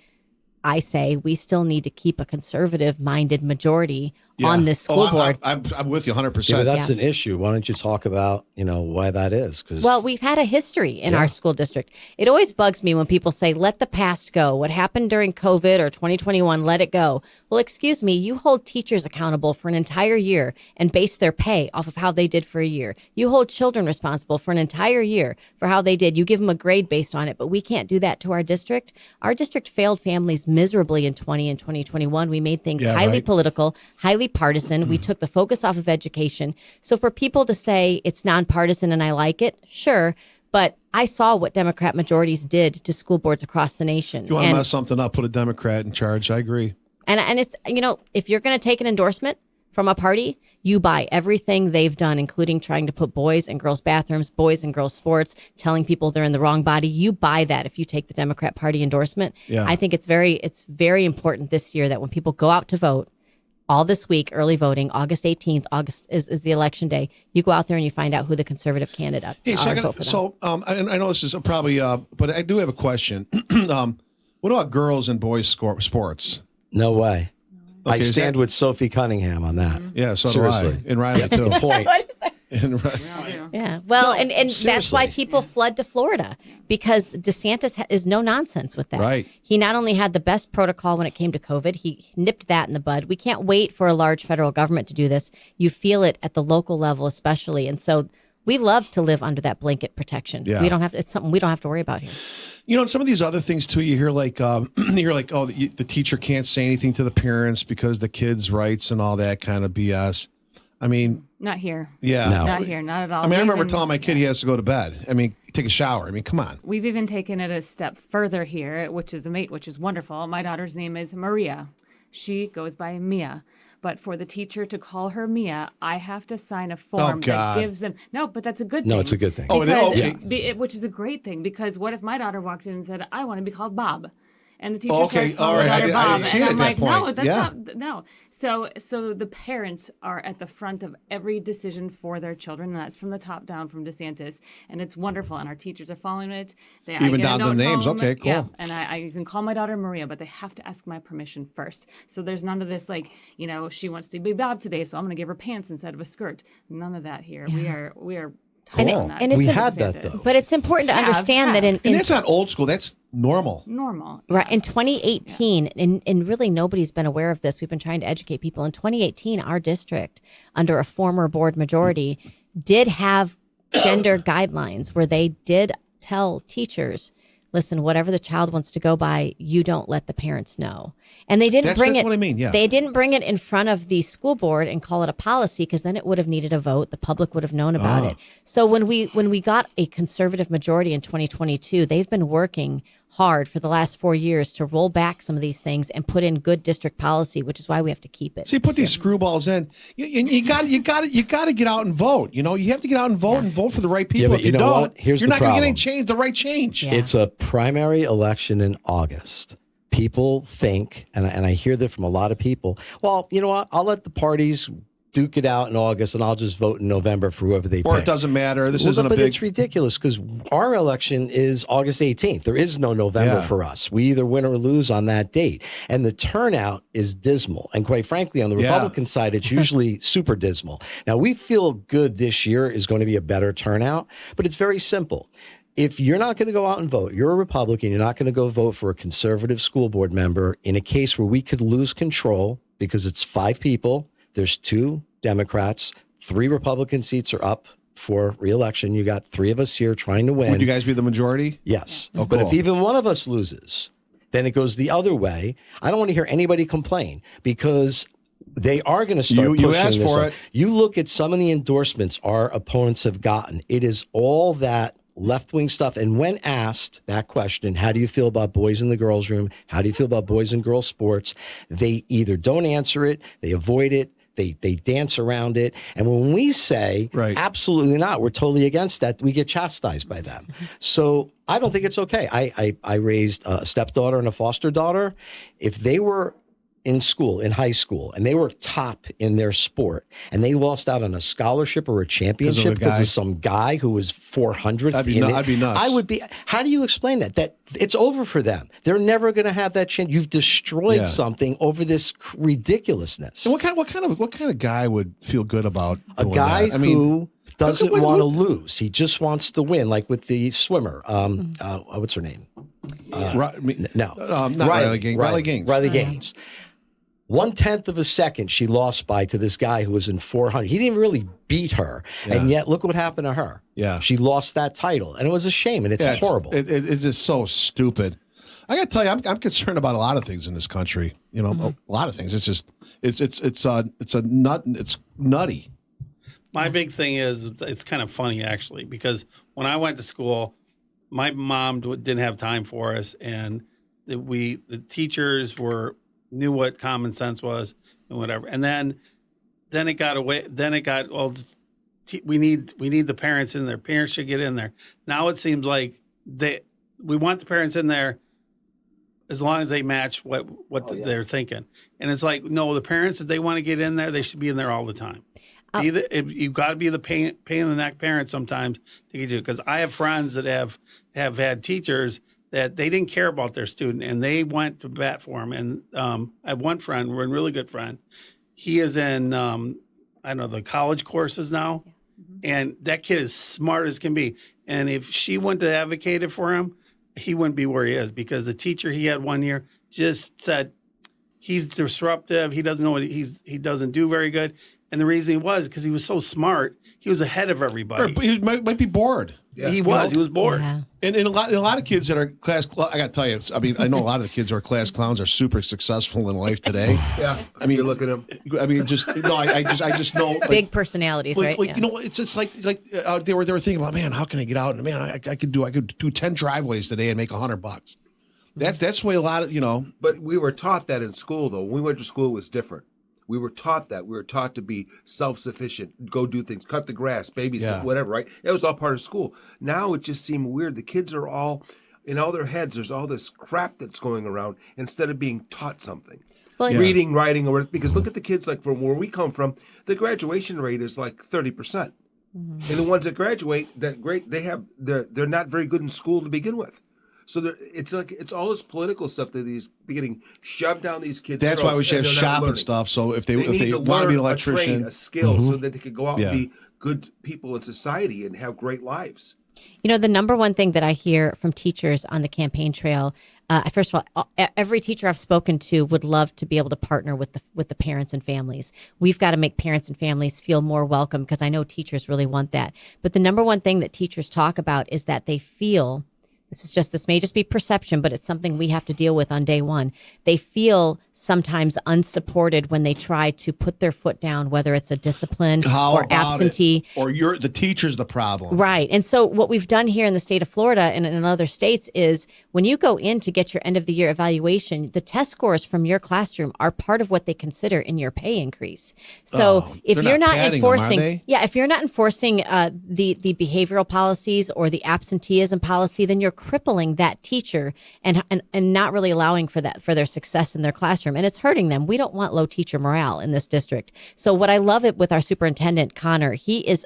I say we still need to keep a conservative-minded majority on this school board. I'm with you 100%. Yeah, but that's an issue. Why don't you talk about, why that is? 'Cause Well, we've had a history in our school district. It always bugs me when people say, let the past go. What happened during COVID or 2021, let it go. Well, excuse me, you hold teachers accountable for an entire year and base their pay off of how they did for a year. You hold children responsible for an entire year for how they did. You give them a grade based on it, but we can't do that to our district. Our district failed families miserably in 20 and 2021. We made things highly political, highly partisan. We took the focus off of education. So for people to say it's nonpartisan and I like it, sure. But I saw what Democrat majorities did to school boards across the nation. You want to mess something up, put a Democrat in charge. I agree. And it's, if you're going to take an endorsement from a party, you buy everything they've done, including trying to put boys and girls bathrooms, boys and girls sports, telling people they're in the wrong body. You buy that if you take the Democrat Party endorsement. Yeah. I think it's very important this year that when people go out to vote, all this week, early voting, August 18th, August is the election day. You go out there and you find out who the conservative candidate Hey, are. Vote for them. I know this is probably, but I do have a question. What about girls and boys sports? No way. Okay, I stand with Sophie Cunningham on that. Yeah, so Seriously. do I. And Riley, too. Point. Yeah. Well, and that's why seriously. people fled to Florida, because DeSantis is no nonsense with that. Right. He not only had the best protocol when it came to COVID, he nipped that in the bud. We can't wait for a large federal government to do this. You feel it at the local level, especially. And so we love to live under that blanket protection. Yeah. We don't have it's something we don't have to worry about here. Some of these other things too, you hear like, the teacher can't say anything to the parents because the kids' rights and all that kind of BS. I mean, Not here. yeah. No. Not here. Not at all. I mean, I We've remember even- telling my kid he has to go to bed. I mean, take a shower. I mean, come on. We've even taken it a step further here, which is wonderful. My daughter's name is Maria. She goes by Mia. But for the teacher to call her Mia, I have to sign a form God. that gives them. No, but that's a good thing. No, it's a good thing. Oh, Because which is a great thing, because what if my daughter walked in and said, I want to be called Bob? And the teacher Okay, starts calling all right. her I Bob. didn't see And it I'm at that like, no, point. that's Yeah. not, no. So the parents are at the front of every decision for their children, and that's from the top down from DeSantis. And it's wonderful, and our teachers are following it. I Even get a down to note the names. home. Okay, cool. Yeah, and you can call my daughter Maria, but they have to ask my permission first. So there's none of this she wants to be Bob today, so I'm going to give her pants instead of a skirt. None of that here. We are And totally on that. it's We a- had that, though. But it's important to understand that And in that's not old school. That's normal. normal. Right. In 2018, and really nobody's been aware of this. We've been trying to educate people. In 2018, our district, under a former board majority, did have gender guidelines where they did tell teachers, listen, whatever the child wants to go by, you don't let the parents know. And they didn't bring That's it. what I mean, yeah. They didn't bring it in front of the school board and call it a policy, because then it would have needed a vote. The public would have known about it. So when we got a conservative majority in 2022, they've been working hard for the last 4 years to roll back some of these things and put in good district policy, which is why we have to keep it. So you put these screwballs in. You got to get out and vote. You have to get out and vote and vote for the right people. but If you know don't, what? Here's you're the not going to get problem. any change. The right change. Yeah. It's a primary election in August. People think, and I hear that from a lot of people, well, you know what? I'll let the parties duke it out in August, and I'll just vote in November for whoever they Or pick. it doesn't matter. This Well, isn't a but big. it's ridiculous, because our election is August 18th. There is no November Yeah. for us. We either win or lose on that date. And the turnout is dismal. And quite frankly, on the Yeah. Republican side, it's usually super dismal. Now, we feel good this year is going to be a better turnout, but it's very simple. If you're not going to go out and vote, you're a Republican, you're not going to go vote for a conservative school board member in a case where we could lose control because it's 5 people, there's 2 Democrats, 3 Republican seats are up for re-election. You got 3 of us here trying to win. Would you guys be the majority? Yes. Oh, But if cool. even one of us loses, then it goes the other way. I don't want to hear anybody complain because they are going to start You pushing asked this for on. it. You look at some of the endorsements our opponents have gotten. It is all that left-wing stuff. And when asked that question, how do you feel about boys in the girls' room? How do you feel about boys and girls sports? They either don't answer it, they avoid it, they dance around it. And when we say, Right. absolutely not, we're totally against that, we get chastised by them. So I don't think it's okay. I raised a stepdaughter and a foster daughter. If they were in school, in high school, and they were top in their sport, and they lost out on a scholarship or a championship because guy. of some guy who was 400th I'd be in it, I'd be nuts. I would be. How do you explain that? That it's over for them. They're never going to have that chance. You've destroyed Yeah. something over this ridiculousness. And what kind of guy would feel good about A doing guy that? I mean, who doesn't what- want to lose. He just wants to win, like with the swimmer. What's her name? No. not Riley Gaines. Riley Gaines. Riley Gaines. 1/10 of a second she lost by to this guy who was in 400. He didn't really beat her, and yet look what happened to her. Yeah. She lost that title, and it was a shame, and it's Yeah, horrible. It's just so stupid. I got to tell you, I'm concerned about a lot of things in this country. You know, a lot of things. It's just it's nutty. My big thing is it's kind of funny actually because when I went to school, my mom didn't have time for us, and the teachers knew what common sense was and whatever. And then it got away. Then it got we need the parents in there. Parents should get in there. Now it seems like we want the parents in there as long as they match what they're thinking. And it's like, no, the parents, if they want to get in there, they should be in there all the time. You've got to be the pain in the neck parent sometimes to get you. Because I have friends that have had teachers that they didn't care about their student and they went to bat for him. And I have one friend, we're a really good friend. He is in, the college courses now. And that kid is smart as can be. And if she wouldn't have advocated for him, he wouldn't be where he is because the teacher he had one year just said, he's disruptive. He doesn't know what he doesn't do very good. And the reason he was because he was so smart, he was ahead of everybody. Or he might be bored. Yeah. He was bored. Yeah. And a lot of kids that are class, I got to tell you, I mean, I know a lot of the kids who are class clowns are super successful in life today. Yeah, I mean, you look at them. I mean, I just know. Like, Big personalities, right? Like Yeah. you know, it's just like they were thinking about, man, how can I get out? And man, I could do 10 driveways today and make $100. That's the way a lot of But we were taught that in school, though. When we went to school, it was different. We were taught that. We were taught to be self-sufficient, go do things, cut the grass, babysit, Yeah. whatever, right? It was all part of school. Now it just seemed weird. The kids are all, in all their heads, there's all this crap that's going around instead of being taught something. Well, Reading, writing, or because look at the kids like from where we come from, the graduation rate is like 30%. And the ones that graduate, they're not very good in school to begin with. So it's all this political stuff that is getting shoved down these kids' That's throats, why we should have and they're not shop and learning. stuff. So if they They need to want to learn be an a trade, electrician, a skill, so that they could go out Yeah. and be good people in society and have great lives. You know, the number one thing that I hear from teachers on the campaign trail, first of all, every teacher I've spoken to would love to be able to partner with the parents and families. We've got to make parents and families feel more welcome because I know teachers really want that. But the number one thing that teachers talk about is that they feel, this may just be perception, but it's something we have to deal with on day one. They feel sometimes unsupported when they try to put their foot down, whether it's a discipline how or about absentee. it? Or the teacher's the problem. Right. And so what we've done here in the state of Florida and in other states is when you go in to get your end of the year evaluation, the test scores from your classroom are part of what they consider in your pay increase. So if they're you're not not padding them, are enforcing, they? if you're not enforcing the behavioral policies or the absenteeism policy, then you're crippling that teacher and not really allowing for their success in their classroom. And it's hurting them. We don't want low teacher morale in this district. So what I love it with our superintendent, Connor, he's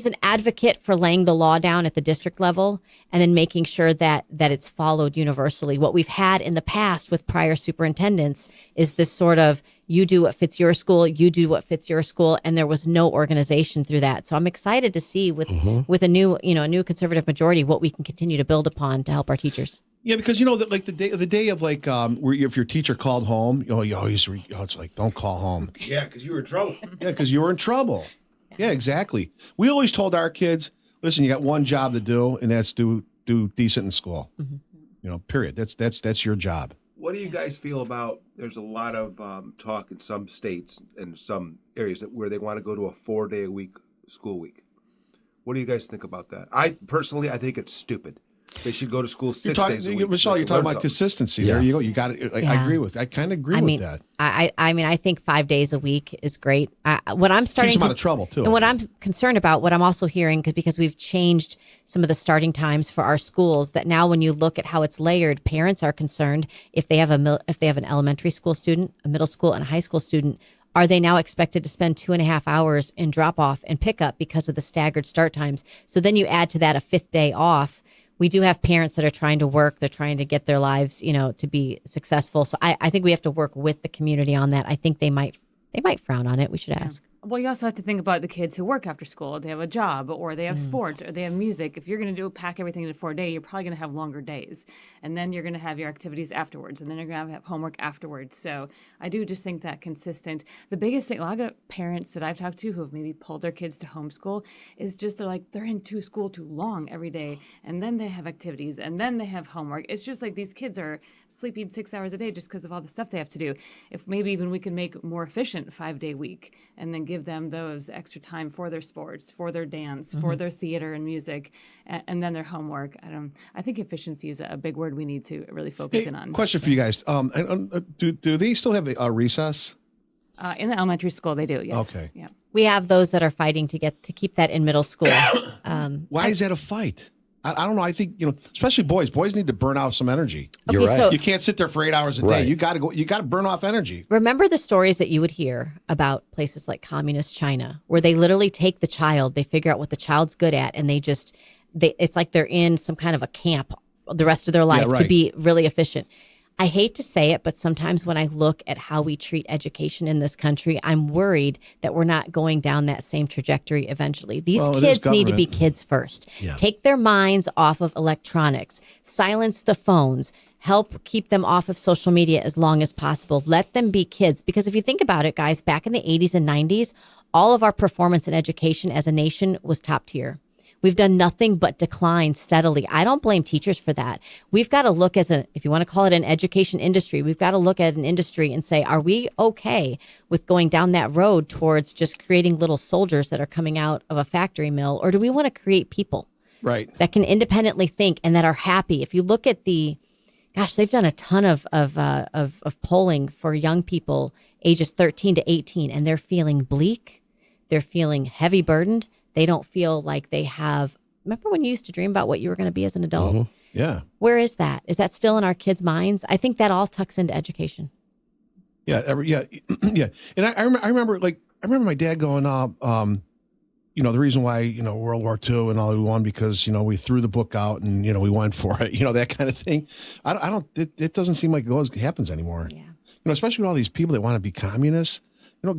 an advocate for laying the law down at the district level and then making sure that it's followed universally. What we've had in the past with prior superintendents is this sort of, you do what fits your school, you do what fits your school, and there was no organization through that. So I'm excited to see with a new conservative majority what we can continue to build upon to help our teachers. Yeah, because like the day of like where if your teacher called home, you always it's like don't call home. Yeah, because you were in trouble. Yeah, because you were in trouble. Yeah, exactly. We always told our kids, listen, you got one job to do, and that's do decent in school. You know, period. That's your job. What do you guys feel about? There's a lot of talk in some states and some areas where they want to go to a 4-day-a-week school week. What do you guys think about that? I think it's stupid. They should go to school 6 days a week. Michelle, you're talking about consistency. There you go. You got it. I agree with. I kind of agree with that. I think 5 days a week is great. What I'm starting keeps them out of trouble too. And what I'm concerned about, what I'm also hearing, because we've changed some of the starting times for our schools, that now when you look at how it's layered, parents are concerned if they have an elementary school student, a middle school, and a high school student. Are they now expected to spend 2.5 hours in drop off and pick up because of the staggered start times? So then you add to that a 5th day off. We do have parents that are trying to work. They're trying to get their lives, to be successful. So I think we have to work with the community on that. I think they might frown on it. We should ask. Well, you also have to think about the kids who work after school. They have a job, or they have sports, or they have music. If you're going to pack everything into 4 days, you're probably going to have longer days. And then you're going to have your activities afterwards, and then you're going to have homework afterwards. So I do just think that consistent. The biggest thing, a lot of parents that I've talked to who have maybe pulled their kids to homeschool is just they're into school too long every day, and then they have activities, and then they have homework. It's just like these kids are sleeping 6 hours a day just because of all the stuff they have to do. If maybe even we could make more efficient 5-day week, and then give them those extra time for their sports, for their dance, for their theater and music, and then their homework. I think efficiency is a big word we need to really focus in on. Question for you guys: do they still have a recess? In the elementary school, they do. Yes. Okay. Yeah. We have those that are fighting to keep that in middle school. Why is that a fight? I don't know. I think, especially boys. Boys need to burn out some energy. Okay, you're right. So you can't sit there for 8 hours a day. You got to go. You got to burn off energy. Remember the stories that you would hear about places like communist China, where they literally take the child, they figure out what the child's good at, and it's like they're in some kind of a camp the rest of their life to be really efficient. I hate to say it, but sometimes when I look at how we treat education in this country, I'm worried that we're not going down that same trajectory eventually. These kids need to be kids first. Yeah. Take their minds off of electronics, silence the phones, help keep them off of social media as long as possible. Let them be kids. Because if you think about it, guys, back in the 80s and 90s, all of our performance in education as a nation was top tier. We've done nothing but decline steadily. I don't blame teachers for that. We've got to look if you want to call it an education industry, we've got to look at an industry and say, are we okay with going down that road towards just creating little soldiers that are coming out of a factory mill? Or do we want to create people that can independently think and that are happy? If you look at they've done a ton of polling for young people ages 13 to 18, and they're feeling bleak. They're feeling heavy burdened. They don't feel like they have. Remember when you used to dream about what you were going to be as an adult? Mm-hmm. Yeah. Where is that? Is that still in our kids' minds? I think that all tucks into education. Yeah. Yeah. And I remember my dad going, the reason why, World War II and all we won because, we threw the book out and, we went for it, that kind of thing. It doesn't seem like it happens anymore. Yeah. Especially with all these people that want to be communists, They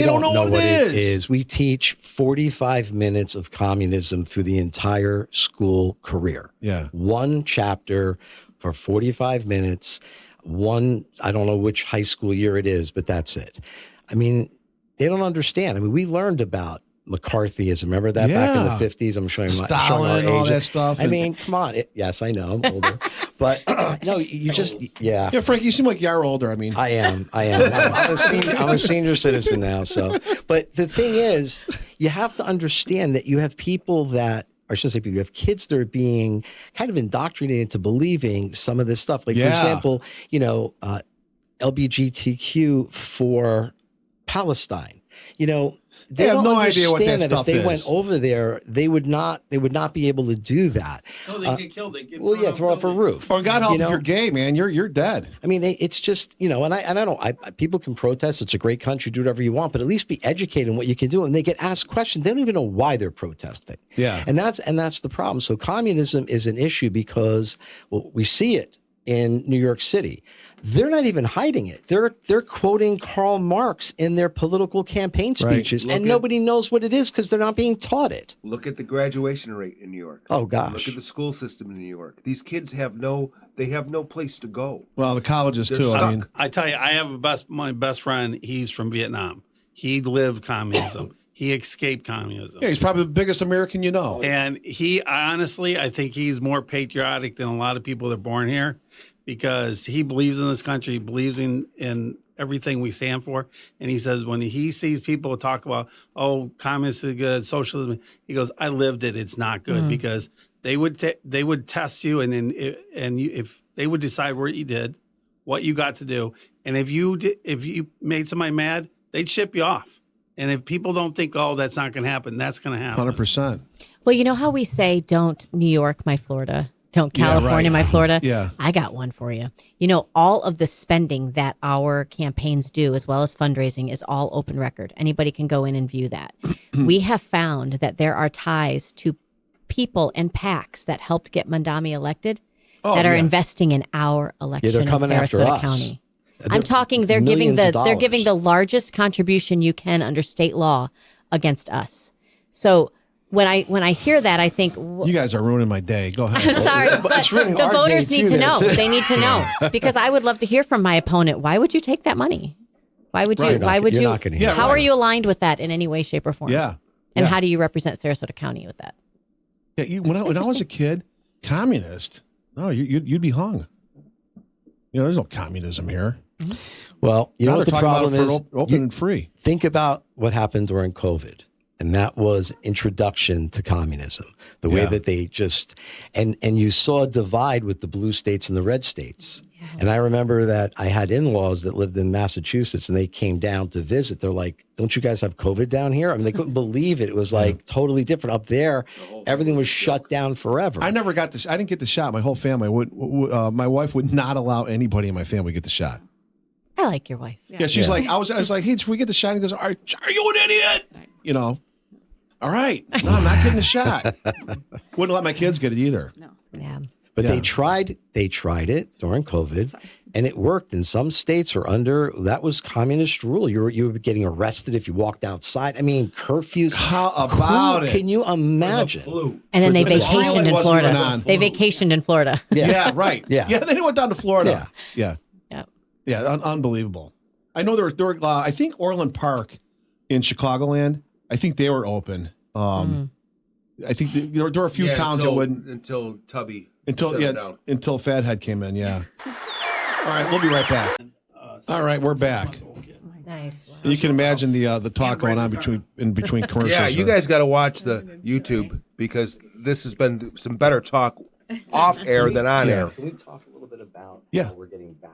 don't know what it is. We teach 45 minutes of communism through the entire school career. Yeah. One chapter for 45 minutes. I don't know which high school year it is, but that's it. I mean, they don't understand. I mean, we learned about McCarthyism. Remember that back in the 50s? I'm showing Stalin, all that stuff. I mean, come on. Yes, I know. I'm older. But no, Yeah, Frank, you seem like you're older. I mean, I am. I'm a senior citizen now. So, but the thing is, you have to understand that you have people that, or I shouldn't say people, you have kids that are being kind of indoctrinated into believing some of this stuff. Like, for example, LGBTQ for Palestine. They have no idea what that stuff is. If they went over there, they would not be able to do that. No, they get killed. They get thrown off a roof. Or God help if you're gay, man, you're dead. I mean, it's just people can protest. It's a great country, do whatever you want, but at least be educated in what you can do. And they get asked questions, they don't even know why they're protesting. Yeah, and that's the problem. So communism is an issue because we see it in New York City. They're not even hiding it. They're quoting Karl Marx in their political campaign speeches, and nobody knows what it is because they're not being taught it. Look at the graduation rate in New York. Oh gosh! Look at the school system in New York. These kids have no place to go. Well, the colleges too. Stuck. I mean, I tell you, I have my best friend. He's from Vietnam. He lived communism. He escaped communism. Yeah, he's probably the biggest American you know. And he, honestly, I think he's more patriotic than a lot of people that are born here because he believes in this country, he believes in everything we stand for. And he says when he sees people talk about, oh, communism is good, socialism, he goes, I lived it. It's not good because they would test you if they would decide what you did, what you got to do. And if you made somebody mad, they'd ship you off. And if people don't think, oh, that's not going to happen, that's going to happen. 100%. Well, you know how we say, don't New York, my Florida, don't California, my Florida? Yeah. I got one for you. You know, all of the spending that our campaigns do, as well as fundraising, is all open record. Anybody can go in and view that. We have found that there are ties to people and PACs that helped get Mandami elected that are investing in our election in coming after Sarasota us. County. I'm talking they're giving the largest contribution you can under state law against us. So when I hear that, I think You guys are ruining my day. Go ahead. I'm sorry, but it's ruining the our voters day, need too, to there, know. too. They need to know because I would love to hear from my opponent. Why would you take that money? Why would you? Right. Why would You're you? not gonna hear How it. are you aligned with that in any way, shape, or form? Yeah. And Yeah. how do you represent Sarasota County with that? Yeah, when I was a kid, communist, no, you'd be hung. You know, there's no communism here. Well, you Now know what the they're talking problem about it is? for open and free. Think about what happened during COVID. And that was introduction to communism. The way Yeah. that they just and you saw a divide with the blue states and the red states. And I remember that I had in-laws that lived in Massachusetts and they came down to visit. They're like, don't you guys have COVID down here? I mean, they couldn't believe it. It was like totally different. Up there, everything was shut down forever. I never got this. I didn't get the shot. My whole family my wife would not allow anybody in my family to get the shot. I like your wife. Yeah, she's like, I was like, hey, should we get the shot? And he goes, are you an idiot? You know, all right. No, I'm not getting the shot. Wouldn't let my kids get it either. No. Yeah. But Yeah. they tried it during COVID and it worked. In some states are that was communist rule. You were getting arrested if you walked outside. I mean, curfews. How about it? Can you imagine? And then they For the flu. vacationed in Wasn't Florida. even on. They vacationed in Florida. Yeah, right. Yeah. Yeah, then it went down to Florida. Yeah. Yeah, unbelievable. I know there were I think Orland Park in Chicagoland, I think they were open. I think there were a few towns that wouldn't until Tubby until shut it down. until Fathead came in. Yeah. All right, we'll be right back. All right, we're back. Nice. Wow. You can imagine the talk going on between commercials. Yeah, you there. guys got to watch the YouTube because this has been some better talk off air than on air. Can we talk a little bit about Yeah. how we're getting bashed?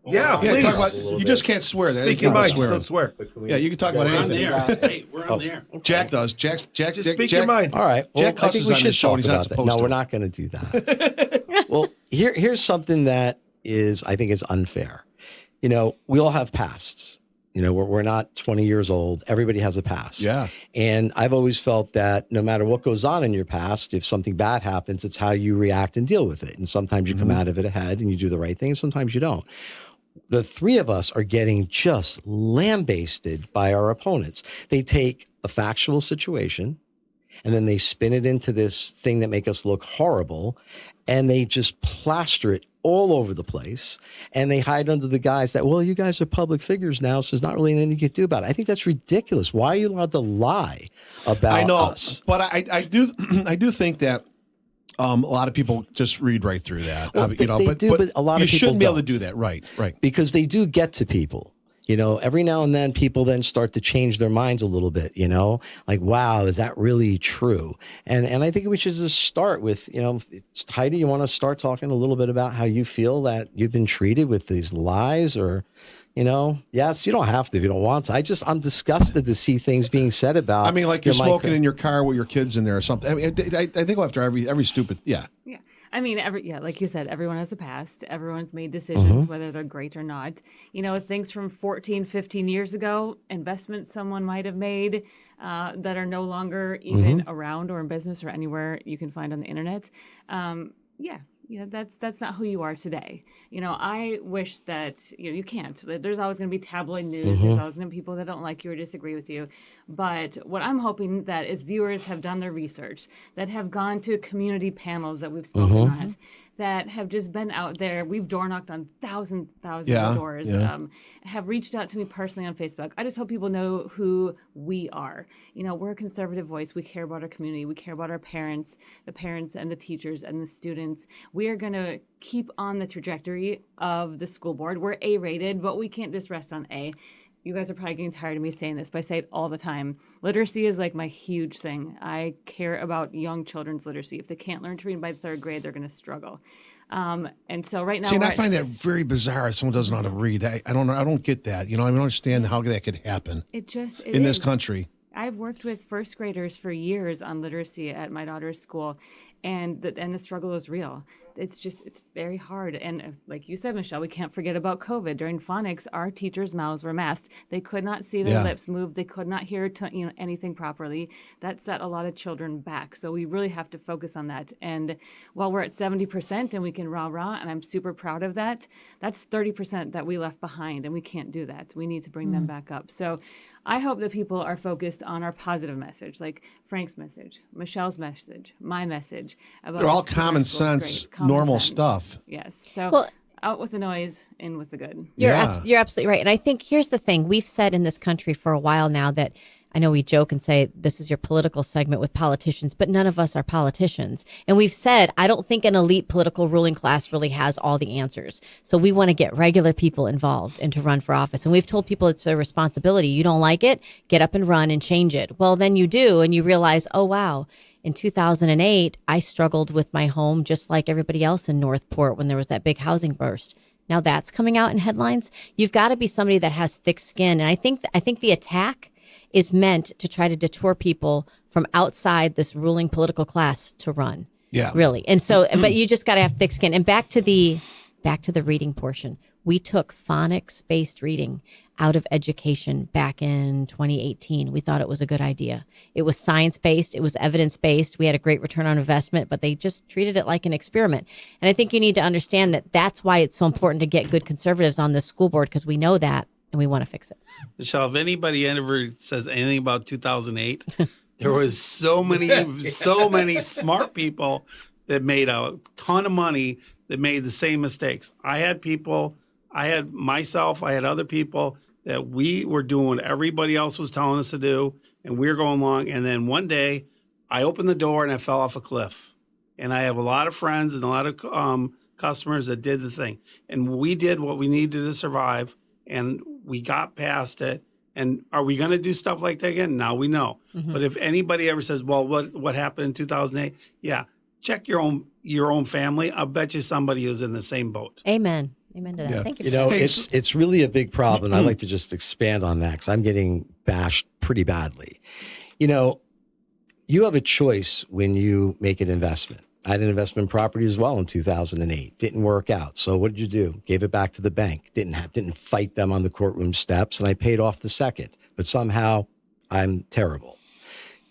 Yeah, Yeah, please. talk about, you just can't swear. Speak your mind, just don't swear. Yeah, you can talk about We're on the anything. air. Hey, we're on the air. Jack does. Jack. Just speak your mind. All right. Well, Jack I think cusses we on should this show talk and he's not about that. supposed No, to. we're not going to do that. Well, here's something that I think is unfair. You know, we all have pasts. You know, we're not 20 years old. Everybody has a past. Yeah. And I've always felt that no matter what goes on in your past, if something bad happens, it's how you react and deal with it. And sometimes you come out of it ahead and you do the right thing. Sometimes you don't. The three of us are getting just lambasted by our opponents. They take a factual situation and then they spin it into this thing that make us look horrible, and they just plaster it all over the place, and they hide under the guise that, well, you guys are public figures now, so there's not really anything you can do about it. I think that's ridiculous. Why are you allowed to lie about I know, us? but I do I do think that a lot of people just read right through that. Well, You know, they do, but a lot you of people shouldn't be able to don't. do that. Right. Because they do get to people. You know, every now and then people then start to change their minds a little bit, you know, like, wow, is that really true? And I think we should just start with, you know, Heidi, you want to start talking a little bit about how you feel that you've been treated with these lies, or, you know, yes, you don't have to if you don't want to. I'm disgusted to see things being said about. I mean, like you're your smoking in your car with your kids in there or something. I mean, I think after every stupid, yeah. Yeah. I mean, like you said, everyone has a past. Everyone's made decisions, whether they're great or not. You know, things from 14, 15 years ago, investments someone might have made that are no longer even around or in business or anywhere you can find on the internet. That's not who you are today. You know, I wish that, you can't. There's always going to be tabloid news. There's always going to be people that don't like you or disagree with you. But what I'm hoping that is viewers have done their research, that have gone to community panels that we've spoken at, that have just been out there. We've door knocked on thousands of doors, have reached out to me personally on Facebook. I just hope people know who we are. We're a conservative voice. We care about our community. We care about our parents, the parents and the teachers and the students. We are going to keep on the trajectory of the school board. We're A-rated, but we can't just rest on A. You guys are probably getting tired of me saying this, but I say it all the time. Literacy is like my huge thing. I care about young children's literacy. If they can't learn to read by 3rd grade, they're going to struggle. And so right now, See, and I find that very bizarre. If someone doesn't know how to read, I don't get that. I don't understand how that could happen it in this country. I've worked with 1st graders for years on literacy at my daughter's school, and the struggle is real. It's very hard. And like you said, Michelle, we can't forget about COVID. During phonics, our teachers' mouths were masked. They could not see their lips move. They could not hear anything properly. That set a lot of children back. So we really have to focus on that. And while we're at 70% and we can rah-rah, and I'm super proud of that, that's 30% that we left behind, and we can't do that. We need to bring them back up. So I hope that people are focused on our positive message, like Frank's message, Michelle's message, my message. They're all common sense, normal stuff. Yes. So out with the noise, in with the good. You're absolutely right. And I think here's the thing. We've said in this country for a while now that I know we joke and say this is your political segment with politicians, but none of us are politicians. And we've said, I don't think an elite political ruling class really has all the answers. So we want to get regular people involved and to run for office. And we've told people it's their responsibility. You don't like it, get up and run and change it. Well, then you do, and you realize, oh, wow. In 2008, I struggled with my home just like everybody else in Northport when there was that big housing burst. Now that's coming out in headlines. You've got to be somebody that has thick skin. And I think the attack is meant to try to deter people from outside this ruling political class to run. Yeah. Really. And so, but you just got to have thick skin. And back to the reading portion. We took phonics-based reading out of education back in 2018. We thought it was a good idea. It was science-based. It was evidence-based. We had a great return on investment, but they just treated it like an experiment. And I think you need to understand that that's why it's so important to get good conservatives on this school board, because we know that and we want to fix it. Michelle, if anybody ever says anything about 2008, there was so many smart people that made a ton of money that made the same mistakes. I had other people that we were doing what everybody else was telling us to do, and we were going along. And then one day I opened the door and I fell off a cliff. And I have a lot of friends and a lot of customers that did the thing. And we did what we needed to survive, and we got past it. And are we going to do stuff like that again? Now we know. Mm-hmm. But if anybody ever says, well, what happened in 2008? Yeah, check your own family. I'll bet you somebody who's in the same boat. Amen. Amen to that. Yeah. Thank you. It's really a big problem. I'd like to just expand on that because I'm getting bashed pretty badly. You have a choice when you make an investment. I had an investment property as well in 2008. Didn't work out. So what did you do? Gave it back to the bank. Didn't fight them on the courtroom steps, and I paid off the second. But somehow I'm terrible.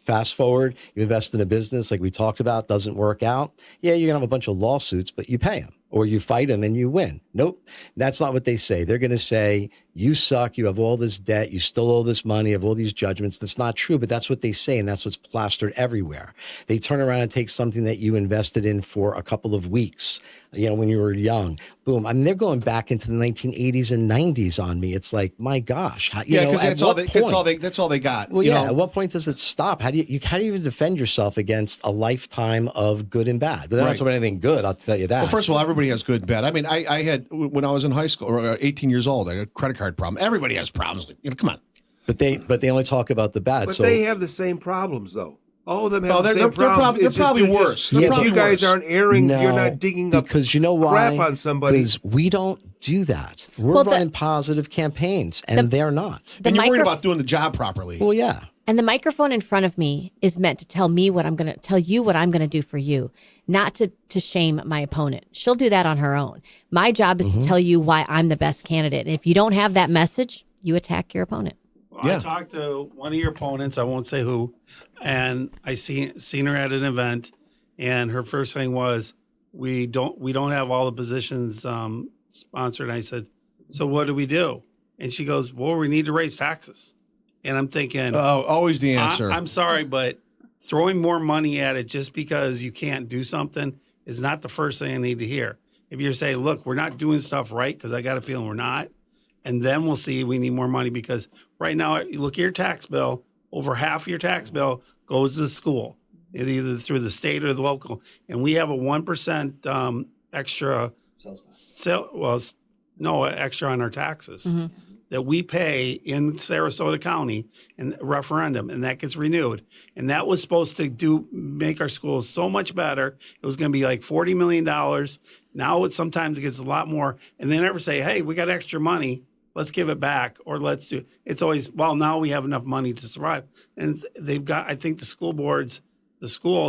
Fast forward, you invest in a business like we talked about, doesn't work out. Yeah, you're going to have a bunch of lawsuits, but you pay them. Or you fight them and you win. Nope, that's not what they say. They're going to say, you suck, you have all this debt, you still owe this money, you have all these judgments. That's not true, but that's what they say, and that's what's plastered everywhere. They turn around and take something that you invested in for a couple of weeks, when you were young. Boom. I mean, they're going back into the 1980s and 90s on me. It's like, my gosh. Because that's all they got. Well, at what point does it stop? How do you even defend yourself against a lifetime of good and bad? But they're not talking about anything good, I'll tell you that. Well, first of all, everybody has good and bad. I mean, I had, when I was in high school, or 18 years old, I had a credit card problem. Everybody has problems. Come on. But they only talk about the bad. But they have the same problems, though. All of them have the same they're problems. They're probably worse. You guys aren't airing. No, you're not digging up because you know why? Crap on somebody. Because we don't do that. We're running positive campaigns, and they're not. And you're worried about doing the job properly. Well, yeah. And the microphone in front of me is meant to tell me what I'm going to tell you, what I'm going to do for you, not to shame my opponent. She'll do that on her own. My job is to tell you why I'm the best candidate. And if you don't have that message, you attack your opponent. Well, I talked to one of your opponents, I won't say who, and I seen her at an event, and her first thing was, we don't have all the positions sponsored. And I said, so what do we do? And she goes, well, we need to raise taxes. And I'm thinking, Always the answer. I'm sorry, but throwing more money at it just because you can't do something is not the first thing I need to hear. If you're saying, look, we're not doing stuff right because I got a feeling we're not, and then we'll see we need more money because right now, you look at your tax bill, over half your tax bill goes to the school, either through the state or the local. And we have a 1% extra, extra on our taxes that we pay in Sarasota County in referendum, and that gets renewed. And that was supposed to make our schools so much better. It was going to be like $40 million. Now sometimes it gets a lot more. And they never say, hey, we got extra money. Let's give it back, or let's do. It's always, well, now we have enough money to survive. And they've got, I think the school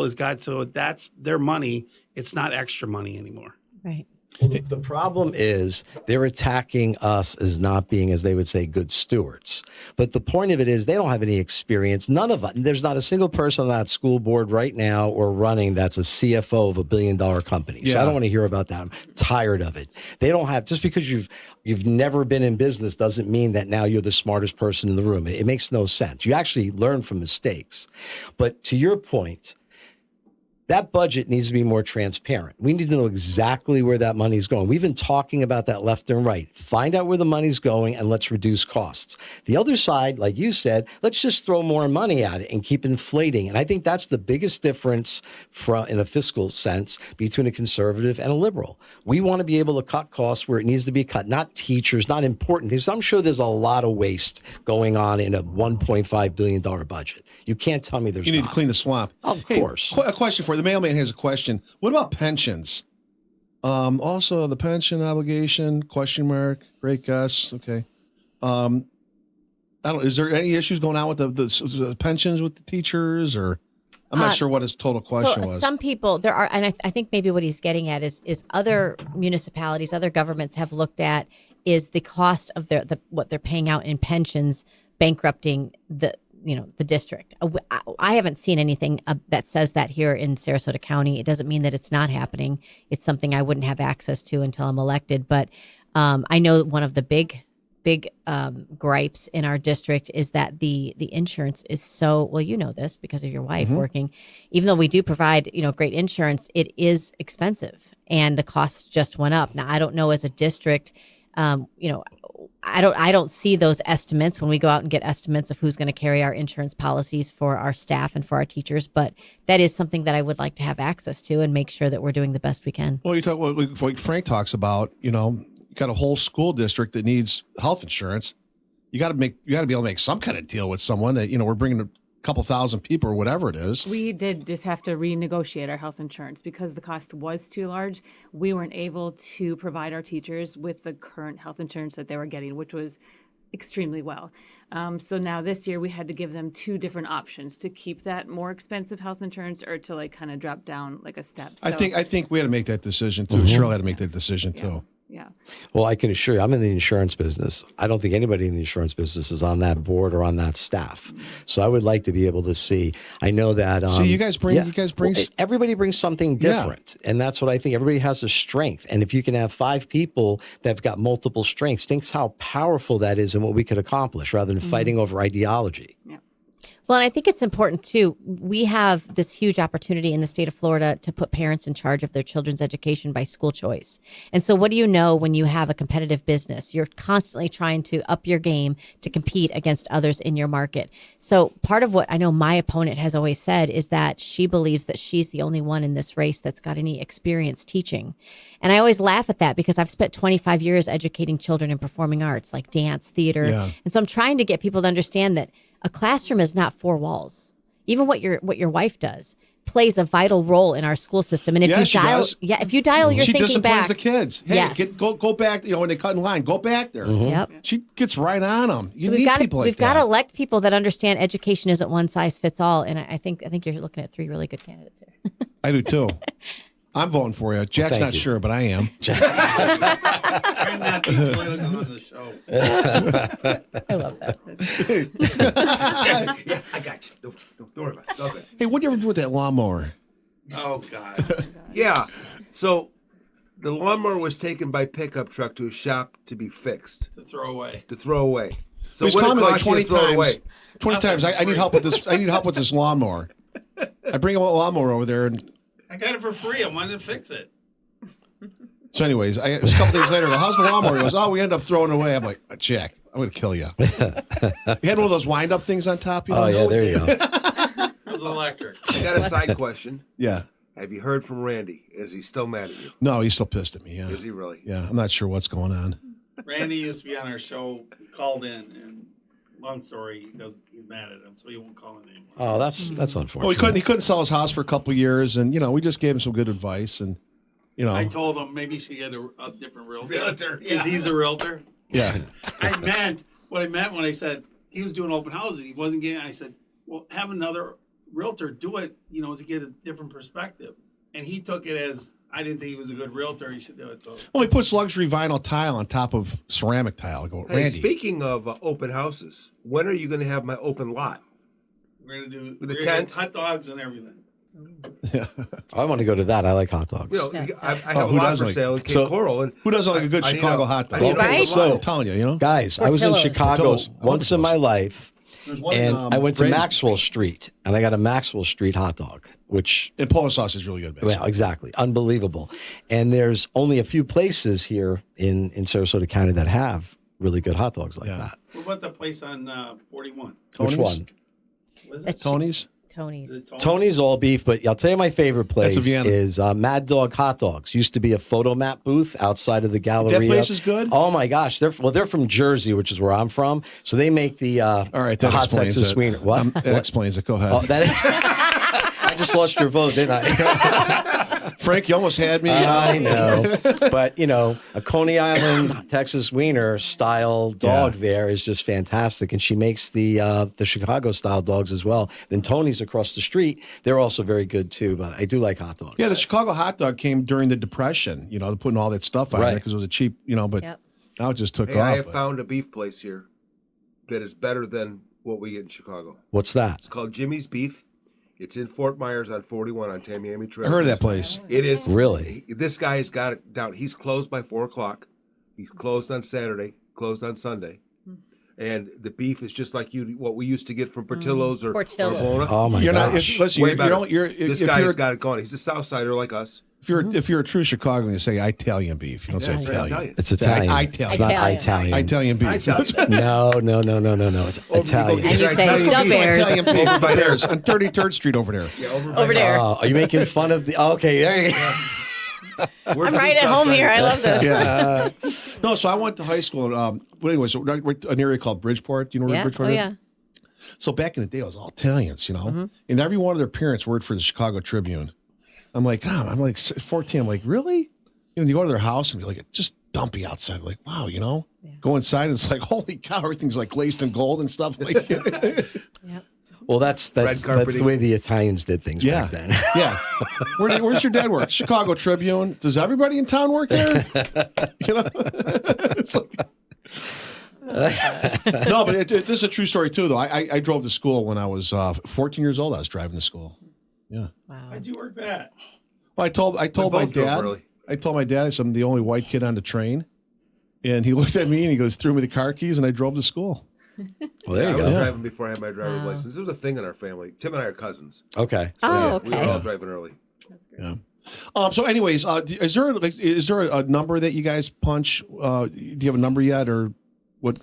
has got, so that's their money. It's not extra money anymore. Right. The problem is they're attacking us as not being, as they would say, good stewards. But the point of it is they don't have any experience. None of us. There's not a single person on that school board right now or running that's a CFO of $1 billion company. So I don't want to hear about that. I'm tired of it. They don't have, just because you've never been in business doesn't mean that now you're the smartest person in the room. It makes no sense. You actually learn from mistakes. But to your point, that budget needs to be more transparent. We need to know exactly where that money's going. We've been talking about that left and right. Find out where the money's going and let's reduce costs. The other side, like you said, let's just throw more money at it and keep inflating. And I think that's the biggest difference in a fiscal sense between a conservative and a liberal. We want to be able to cut costs where it needs to be cut, not teachers, not important things. I'm sure there's a lot of waste going on in a $1.5 billion budget. You can't tell me there's not. You need to clean the swamp. Of course. A question for you. The mailman has a question. What about pensions? Also, the pension obligation, question mark. Great guess. Okay. Is there any issues going on with the pensions with the teachers, or I'm not sure what his total question was. Some people there are, and I think maybe what he's getting at is other municipalities, other governments have looked at is the cost of what they're paying out in pensions bankrupting the district. I haven't seen anything that says that here in Sarasota County. It doesn't mean that it's not happening. It's something I wouldn't have access to until I'm elected. But I know one of the big gripes in our district is that the insurance is so, well, you know this because of your wife working, even though we do provide, great insurance, it is expensive and the costs just went up. Now, I don't know as a district, I don't see those estimates when we go out and get estimates of who's going to carry our insurance policies for our staff and for our teachers. But that is something that I would like to have access to and make sure that we're doing the best we can. Well, like Frank talks about, you got a whole school district that needs health insurance. You got to be able to make some kind of deal with someone that, we're bringing a couple thousand people or whatever it is. We did just have to renegotiate our health insurance because the cost was too large. We weren't able to provide our teachers with the current health insurance that they were getting, which was extremely well. So now this year we had to give them two different options to keep that more expensive health insurance or to kind of drop down like a step. So, I think we had to make that decision too. Cheryl had to make that decision too. Yeah. Well, I can assure you, I'm in the insurance business. I don't think anybody in the insurance business is on that board or on that staff. So I would like to be able to see. I know that. So you guys bring. Everybody brings something different, and that's what I think. Everybody has a strength, and if you can have 5 people that've got multiple strengths, think how powerful that is and what we could accomplish rather than fighting over ideology. Yeah. Well, and I think it's important, too. We have this huge opportunity in the state of Florida to put parents in charge of their children's education by school choice. And so what do you know when you have a competitive business? You're constantly trying to up your game to compete against others in your market. So part of what I know my opponent has always said is that she believes that she's the only one in this race that's got any experience teaching. And I always laugh at that because I've spent 25 years educating children in performing arts like dance, theater. Yeah. And so I'm trying to get people to understand that a classroom is not 4 walls. Even what your wife does plays a vital role in our school system. And if you dial your thinking back, she disciplines the kids. Hey, go back. When they cut in line, go back there. Yep. She gets right on them. We've got to elect people that understand education isn't one size fits all. And I think you're looking at 3 really good candidates here. I do too. I'm voting for you. Jack's not sure, but I am. I'm not being political on the show. I love that. Yeah, I got you. Don't worry about it. Okay. Hey, what do you ever do with that lawnmower? Oh, God. Yeah. So the lawnmower was taken by pickup truck to a shop to be fixed, To throw away. So He's what called it me like cost you 20 to throw it times. away? 20 times. I need help with this. I need help with this lawnmower. I bring a lawnmower over there, and I got it for free. I wanted to fix it. so, anyways, a couple days later, I go, how's the lawnmower? He goes, oh, we end up throwing it away. I'm like, Jack, I'm going to kill you. You had one of those wind-up things on top, you know? Oh yeah, there you go. It was electric. I got a side question. Yeah. Have you heard from Randy? Is he still mad at you? No, he's still pissed at me. Yeah. Is he really? Yeah, I'm not sure what's going on. Randy used to be on our show. He called in, and long story, he's mad at him, so he won't call in anymore. Oh, that's unfortunate. Well, he couldn't sell his house for a couple of years, and we just gave him some good advice, and I told him maybe he should get a different realtor. Yeah. Because he's a realtor. yeah. What I meant when I said he was doing open houses, he wasn't getting. I said, well, have another realtor do it, to get a different perspective. And he took it as I didn't think he was a good realtor. He should do it. So Well, he puts luxury vinyl tile on top of ceramic tile. I go, Hey, Randy. speaking of open houses, when are you going to have my open lot? we're gonna do With the we're gonna tent? get hot dogs and everything. I want to go to that. I like hot dogs. I have a who lot doesn't for like- sale in Cape So- Coral. And Who doesn't like a good I need Chicago a- hot dog? I need a Right? lot. I'm telling you, Guys, I was in Portillo's. Chicago Portillo's. I once love in my those. life, There's one and in, I went to Brandon. Maxwell Street, and I got a Maxwell Street hot dog, which And Polish sauce is really good. man. well, exactly, unbelievable. And there's only a few places here in Sarasota County that have really good hot dogs like Yeah. that. What about the place on 41? Which Tony's? one? What is it? That's Tony's? Tony's. Is it Tony's all beef, but I'll tell you my favorite place That's a Vienna. is Mad Dog Hot Dogs. Used to be a photo map booth outside of the Galleria. That place is good? Oh my gosh, they're from Jersey, which is where I'm from. So they make the All right, the that hot explains Texas it. wiener. What? That explains it. Go ahead. Oh, I just lost your vote, didn't I? Frank, you almost had me. I know, but a Coney Island Texas wiener style dog there is just fantastic, and she makes the Chicago style dogs as well. Then Tony's across the street; they're also very good too. But I do like hot dogs. Yeah, the Chicago hot dog came during the Depression. They're putting all that stuff on there Right. because it was a cheap. But Yep. now it just took Hey, off. I have found a beef place here that is better than what we get in Chicago. What's that? It's called Jimmy's Beef. It's in Fort Myers on 41 on Tamiami Trail. I heard of that place. It is Really? This guy has got it down. He's closed by 4:00. He's closed on Saturday, closed on Sunday, and the beef is just like what we used to get from Portillo's or Portillo. Bona. Oh my You're not. gosh! Listen, Way you better. don't. This if guy's you're, got it going. He's a South Sider like us. if you're a true Chicagoan, you say Italian beef. You don't say That's Italian. Italian. It's Italian. Italian. It's not Italian. Italian. Italian beef. Italian. No. It's Italian. And you say Italian Stub beef. Bears. Italian beef Over by over there. there on 33rd Street over there. Yeah, over, Over there. Are you making fun of the? Okay, there you go. We're I'm two right at South home here. I Siders. love this. Yeah. No, so I went to high school. But anyway, so we're an area called Bridgeport. Do you know where Yeah. Bridgeport Oh, is? yeah. So back in the day, it was all Italians, and every one of their parents worked for the Chicago Tribune. I'm like, God, I'm like 14. I'm like, really? You go to their house and be like, just dumpy outside. Like, wow, go inside and it's like, holy cow, everything's like glazed in gold and stuff. Like, Well, that's the carpeting. way the Italians did things back then. yeah. Where's your dad work? Chicago Tribune. Does everybody in town work there? It's like, no, but this is a true story too, though. I drove to school when I was 14 years old. I was driving to school. Yeah. Wow. How'd you work that? Well, I told my both drove dad. early. I told my dad I said I'm the only white kid on the train, and he looked at me and he goes, threw me the car keys, and I drove to school. Well, there I you was go. driving before I had my driver's Wow. license. It was a thing in our family. Tim and I are cousins. Okay. So, Oh, we were okay. all driving early. Yeah. So, anyways, is there a number that you guys punch? Do you have a number yet, or what?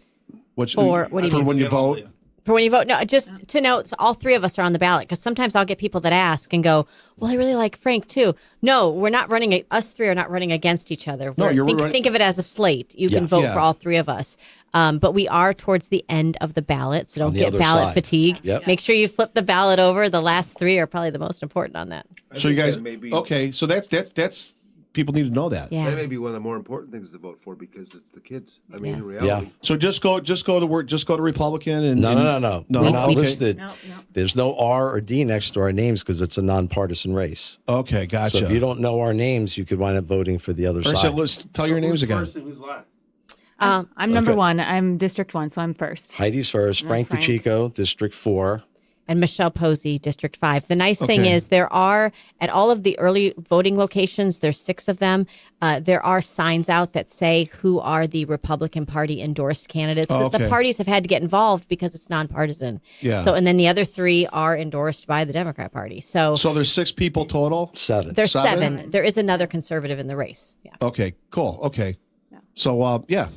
What's For- what do you for mean? when you vote? For when you vote, no, just to note, so all three of us are on the ballot because sometimes I'll get people that ask and go, "Well, I really like Frank too." No, we're not running. Us three are not running against each other. No, you're think, running- think of it as a slate. You can Yes. vote Yeah. for all three of us, but we are towards the end of the ballot, so On don't the get other ballot side. fatigue. Yep. Make sure you flip the ballot over. The last three are probably the most important on that. So you guys, that may be, okay? So that's people need to know that. Yeah. that may be one of the more important things to vote for because it's the kids. I mean, in Yes. reality. So just go to Republican and No. No, We're not okay. listed. No. There's no R or D next to our names because it's a nonpartisan race. Okay, gotcha. So if you don't know our names, you could wind up voting for the other First, side. let's tell your names Who's again. First and who's last? I'm number Okay. one. I'm District 1, so I'm first. Heidi's first. And Frank Frank. Dicicco, District 4. And Michelle Pozzie, District 5. The nice thing is there are, at all of the early voting locations, there's 6 of them, there are signs out that say who are the Republican Party endorsed candidates. The parties have had to get involved because it's nonpartisan. Yeah. So, and then the other 3 are endorsed by the Democrat Party. So there's 6 people total? 7. there's 7. There is another conservative in the race. Yeah. Okay, cool. Okay. So, Yeah.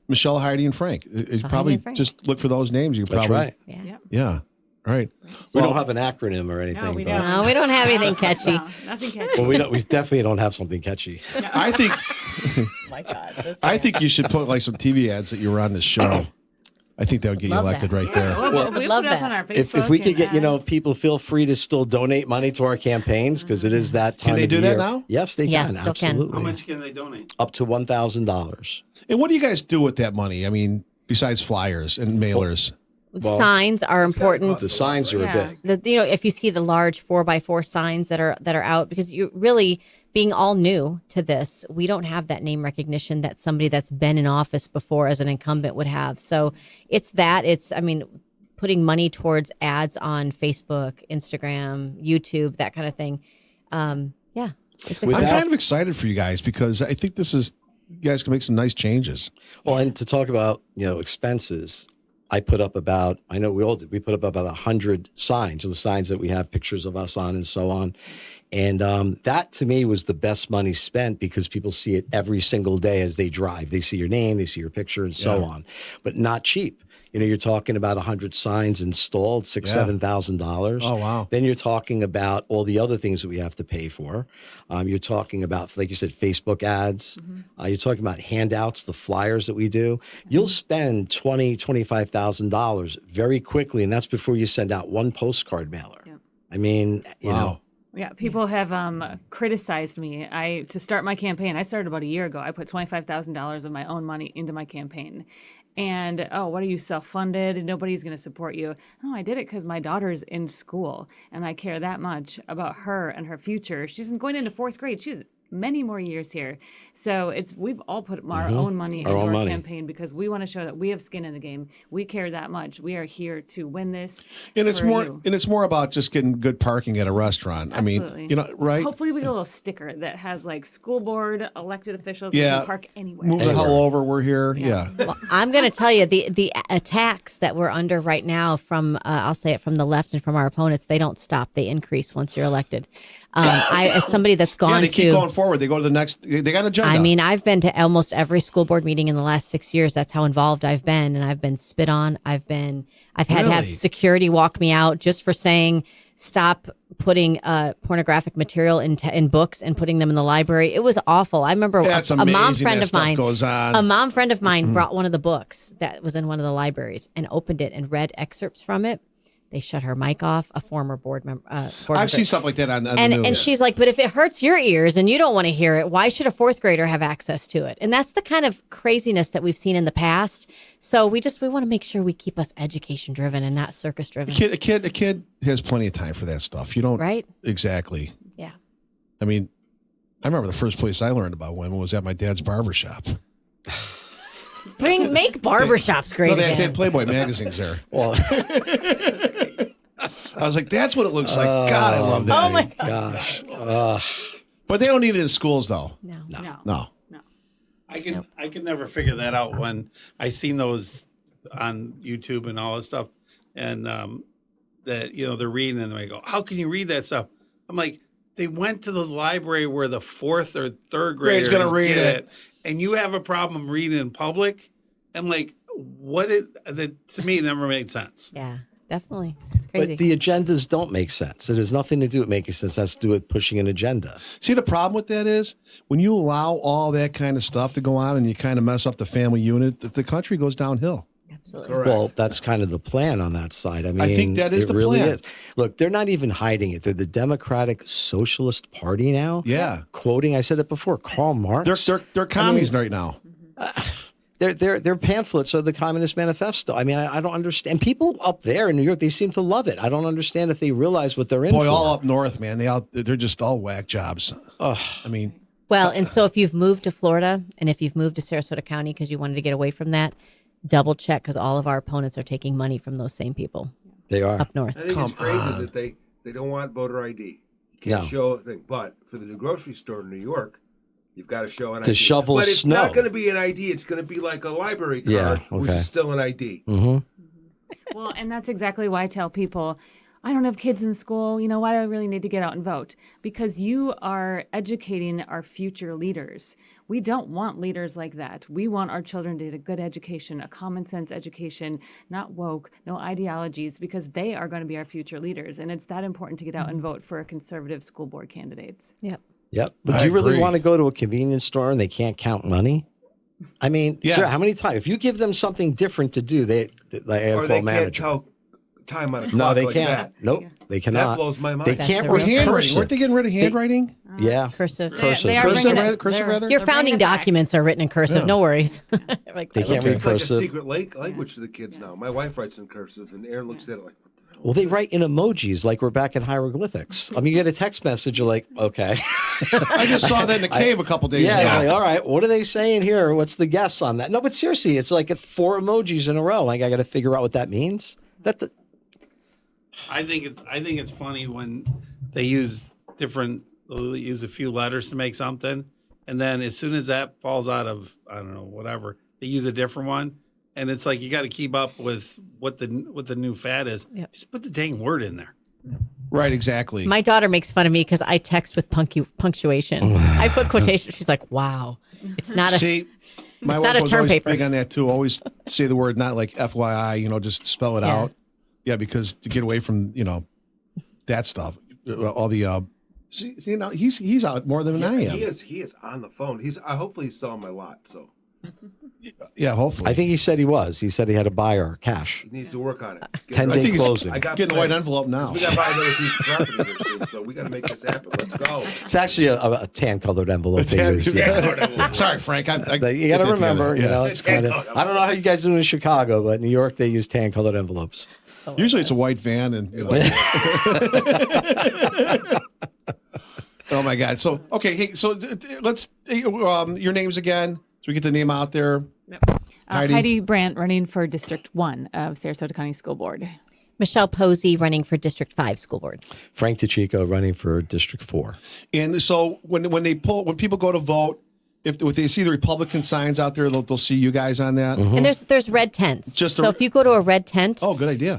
Michelle, Heidi, and Frank. Heidi Probably and Frank. just look for those names. You That's probably, right. Yeah. Yeah. All right. We don't have an acronym or anything. No, we but- don't. No, we don't have anything catchy. No, nothing catchy. Well, we definitely don't have something catchy. I think My God. I think you should put like some TV ads that you were on this show. I think that would get you Love elected that. right there. Well, we love put it up that. on our If Facebook we could and get, people feel free to still donate money to our campaigns because it is that time Can they of do the that year. now? Yes, they Yes, can. still can. Absolutely. How much can they donate? Up to $1,000. And what do you guys do with that money? I mean, besides flyers and mailers. Signs are important. The signs are Yeah. big. If you see the large 4x4 signs that are out, because you really being all new to this, we don't have that name recognition that somebody that's been in office before as an incumbent would have. So it's putting money towards ads on Facebook, Instagram, YouTube, that kind of thing. It's I'm exciting. kind of excited for you guys because I think you guys can make some nice changes. Well, and to talk about, expenses, I put up about, I know we all did, we put up about 100 signs, the signs that we have pictures of us on and so on. And that to me was the best money spent because people see it every single day as they drive. They see your name, they see your picture and so on, but not cheap. You're talking about 100 signs installed, $7,000. Oh, wow. Then you're talking about all the other things that we have to pay for. You're talking about, like you said, Facebook ads. You're talking about handouts, the flyers that we do. You'll spend $20,000, $25,000 very quickly, and that's before you send out one postcard mailer. Yep. I mean, you know. Yeah, people have criticized me. To start my campaign, I started about a year ago. I put $25,000 of my own money into my campaign. And, what are you, self-funded? Nobody's going to support you. No, I did it because my daughter's in school, and I care that much about her and her future. She's going into 4th grade. She's many more years here. So we've all put our own money into our campaign because we want to show that we have skin in the game. We care that much. We are here to win this. And it's for more you. and it's more about just getting good parking at a restaurant. Absolutely. I mean, right? Hopefully we get a little sticker that has like school board, elected officials that can park anywhere. Move the hell over. We're here. Yeah. Well, I'm going to tell you the attacks that we're under right now from I'll say it from the left and from our opponents. They don't stop. They increase once you're elected. As somebody that's gone they to keep going forward. They go to the next. They got an agenda. I mean, I've been to almost every school board meeting in the last 6 years. That's how involved I've been, and I've been spit on. I've had to have security walk me out just for saying stop putting pornographic material in books and putting them in the library. It was awful. I remember a mom friend of mine. A mom friend of mine brought one of the books that was in one of the libraries and opened it and read excerpts from it. They shut her mic off. A former board member. I've seen stuff like that on the and news. she's like, but if it hurts your ears and you don't want to hear it, why should a 4th grader have access to it? And that's the kind of craziness that we've seen in the past. So we want to make sure we keep us education driven and not circus driven. A kid has plenty of time for that stuff. You don't Right? Exactly. Yeah. I mean, I remember the first place I learned about women was at my dad's barber shop. Make barbershops great No, they again. had Playboy magazines there. Well, I was like, that's what it looks like. God, I love that. Oh my God. gosh. But they don't need it in schools, though. No. No. I can never figure that out when I seen those on YouTube and all that stuff, and that they're reading and they go, "How can you read that stuff?" I'm like, they went to the library where the 4th or 3rd graders gonna read get it. and you have a problem reading in public. I'm like, that to me it never made sense. Yeah, definitely. It's crazy. But the agendas don't make sense. It has nothing to do with making sense. It has to do with pushing an agenda. See, the problem with that is when you allow all that kind of stuff to go on and you kind of mess up the family unit, the country goes downhill. Absolutely. Well, that's kind of the plan on that side. I mean, think that is it the really plan. is. Look, they're not even hiding it. They're the Democratic Socialist Party now. Yeah. Quoting, I said it before, Karl Marx. They're commies right now. Their pamphlets are the Communist Manifesto. I mean, I don't understand. People up there in New York, they seem to love it. I don't understand if they realize what they're in Boy, for. all up north, man. They're just all whack jobs. I mean, Well, and so if you've moved to Florida and if you've moved to Sarasota County because you wanted to get away from that, double check because all of our opponents are taking money from those same people. They are. up north. I think it's crazy that they don't want voter ID. You can't No. show a thing. But for the new grocery store in New York, you've got to show an To ID. shovel but it's snow. not going to be an ID. It's going to be like a library card, Yeah, which okay. is still an ID. Mm-hmm. Well, and that's exactly why I tell people, I don't have kids in school. You know, why do I really need to get out and vote? Because you are educating our future leaders. We don't want leaders like that. We want our children to get a good education, a common sense education, not woke, no ideologies, because they are going to be our future leaders. And it's that important to get out and vote for a conservative school board candidates. Yep. Yep. But I do you really agree. want to go to a convenience store and they can't count money? I mean, Yeah. sure. How many times? If you give them something different to do, they Or call they can't manager. tell time on a clock No, they like can't. that. Nope, they That cannot. blows my mind. They That's can't a Or real read handwriting. cursive. Weren't they getting rid of handwriting? Yeah. Cursive. Cursive. They are Cursive bringing rather- it- cursive they're- rather? Your they're founding bringing it back. documents are written in cursive. Yeah. No worries. Like, They can't read It's like a cursive. secret language to the kids now. My wife writes in cursive, and Aaron looks at it like, Well, they write in emojis like we're back in hieroglyphics. I mean, you get a text message, you're like, okay. I just saw that in the cave a couple days Yeah, ago. it's like, all right, what are they saying here? What's the guess on that? No, but seriously, it's like 4 emojis in a row. Like, I got to figure out what that means. I think it's funny when they use they'll use a few letters to make something, and then as soon as that falls out of, I don't know, whatever, they use a different one, and it's like you got to keep up with what the new fad is. Yep. Just put the dang word in there. Right, exactly. my daughter makes fun of me because I text with punctuation. I put quotation. She's like, "Wow, it's not a." See, my It's wife not a was term always paper. big on that too. Always say the word, not like FYI, just spell it Yeah. out. Yeah, because to get away from, that stuff. All the see now he's out more than I am. he is on the phone. Hopefully he's selling my lot, so Yeah, hopefully. I think he said he was. He said he had a buyer cash. he needs to work on it. 10 I day think he's closing. I got getting a white plans. envelope now. We got to buy another piece of property here soon, so we got to make this happen. Let's go. It's actually a tan colored envelope they use. Yeah. Sorry, Frank. I You got put to that remember, together. it's kind of. I don't know how you guys do in Chicago, but in New York they use tan colored envelopes. Usually it's a white van, and oh my God. So okay, hey, so let's your names again, so we get the name out there. Heidi Brandt running for District 1 of Sarasota County School Board. Michelle Pozzie running for District 5 School Board. Frank Dicicco running for District 4. And so when people go to vote, if they see the Republican signs out there, they'll see you guys on that. And there's red tents. Just so a- if you go to a red tent, Oh, good idea.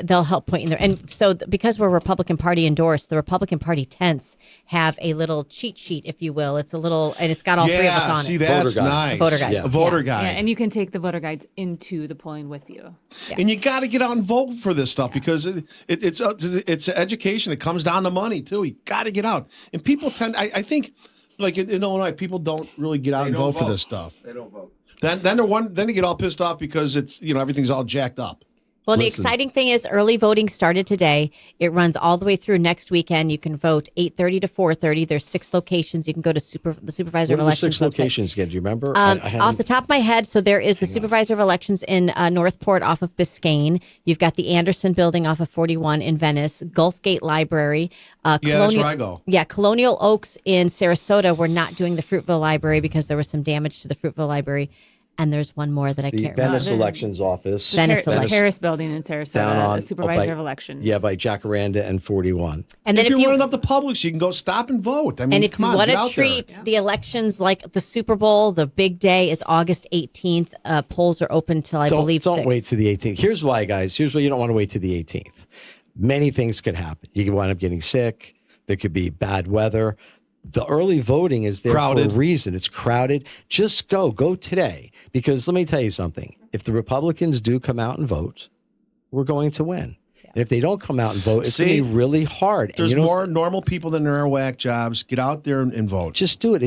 they'll help point you there. And so because we're Republican Party endorsed, the Republican Party tents have a little cheat sheet, if you will. It's a little, and it's got all three of us on see, it. that's Voter guide. nice. Voter guide. Yeah. A voter Yeah. guide. Yeah, and you can take the voter guides into the polling with you. And you got to get out and vote for this stuff because it's education. It comes down to money too. You got to get out. And people tend, I think, like in Illinois, people don't really get out They and don't vote for this stuff. They don't vote. Then they get all pissed off because it's everything's all jacked up. Well, the Listen. exciting thing is early voting started today. It runs all the way through next weekend. You can vote 8:30 to 4:30. There's 6 locations. You can go to the supervisor What of are the 6 elections website. locations again? Do you remember? Off the top of my head, so there is the supervisor of elections in Northport off of Biscayne. You've got the Anderson building off of 41 in Venice, Gulfgate Library. That's where I go. Yeah, Colonial Oaks in Sarasota. We're not doing the Fruitville Library because there was some damage to the Fruitville Library. And there's one more that I the can't remember. Venice Elections Office. The, Venice the election. Terrace building in Sarasota, Down on- the supervisor by- of elections. Yeah, by Jacaranda and 41. And then if if you're you running up the Publix, you can go stop and vote. I mean, and if come you on, want get to out there. treat the elections like the Super Bowl, the big day is August 18th. Polls are open till I believe Don't 6. wait to the 18th. Here's why, guys. Here's why you don't want to wait to the 18th. Many things could happen. You could wind up getting sick. There could be bad weather. The early voting is there Crowded. for a reason. It's crowded. Just go today. Because let me tell you something. If the Republicans do come out and vote, we're going to win. And if they don't come out and vote, it's going See, to be really hard. And There's you know, more normal people than there are whack jobs. Get out there and vote. just do it.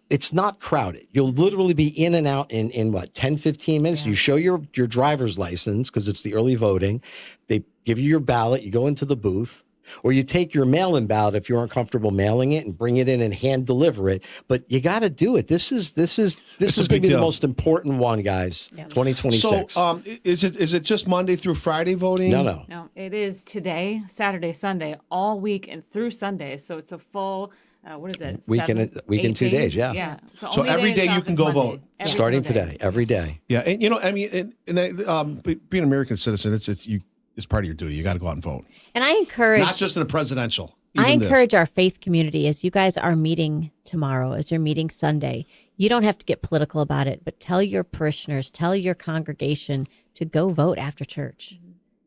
It's not crowded. You'll literally be in and out in what, 10, 15 minutes. You show your driver's license because it's the early voting. They give you your ballot. You go into the booth. Or you take your mail-in ballot if you aren't comfortable mailing it and bring it in and hand deliver it. But you got to do it. This is a going to big be the deal. most important one, guys. 2026. So, is it just Monday through Friday voting? No. No, it is today, Saturday, Sunday, all week and through Sunday. So it's a full, what is it? Week and 8 2 days, yeah. Yeah. So only every it's day you off can is go Monday. vote. Every Starting single day. today, every day. Yeah, and I mean, being an American citizen, is part of your duty. You got to go out and vote. And I encourage Not just in a presidential. I even this. encourage our faith community, as you guys are meeting tomorrow, as you're meeting Sunday, you don't have to get political about it, but tell your parishioners, tell your congregation to go vote after church.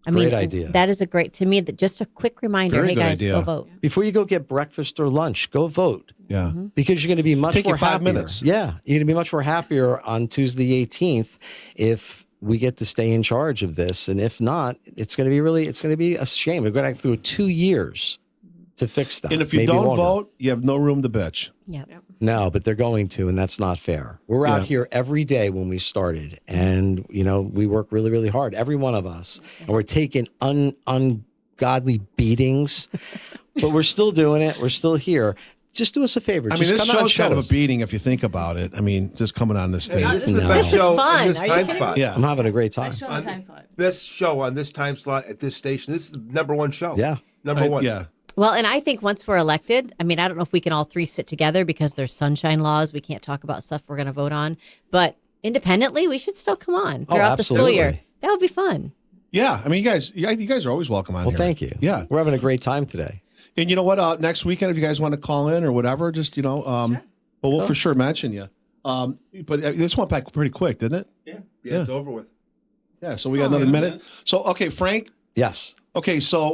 I Great mean, idea. That is to me, that just a quick reminder. Very Hey good guys, idea. go vote. Before you go get breakfast or lunch, go vote. Yeah. Because you're going to be much Take you more 5 happier. minutes. Yeah, you're going to be much more happier on Tuesday the 18th if we get to stay in charge of this, and if not, it's going to be a shame. We're going to have to go 2 years to fix that. And if you maybe don't longer. vote, you have no room to bitch. Yep. No, but they're going to, and that's not fair. We're out Yeah. here every day when we started, and we work really, really hard, every one of us, and we're taking ungodly beatings, but we're still doing it. We're still here. Just do us a favor. I mean, Just this come out and show's kind show of us. a beating if you think about it. I mean, just coming on this stage. This is the No. best This is show fun. in this Are you time kidding spot. Yeah. I'm having a great I time. show the time slot. Best show on this time slot at this station. This is the #1 show. Yeah. Number one. Yeah. Well, and I think once we're elected, I mean, I don't know if we can all three sit together because there's sunshine laws. We can't talk about stuff we're going to vote on. But independently, we should still come on Oh, throughout the school absolutely. year. That would be fun. Yeah. I mean, you guys are always welcome on Well, here. thank you. Yeah. We're having a great time today. And you know what? Next weekend, if you guys want to call in or whatever, just, well, we'll for sure mention you. But this went back pretty quick, didn't it? Yeah, it's over with. Yeah. So we got another minute. So, okay, Frank. Yes. Okay, so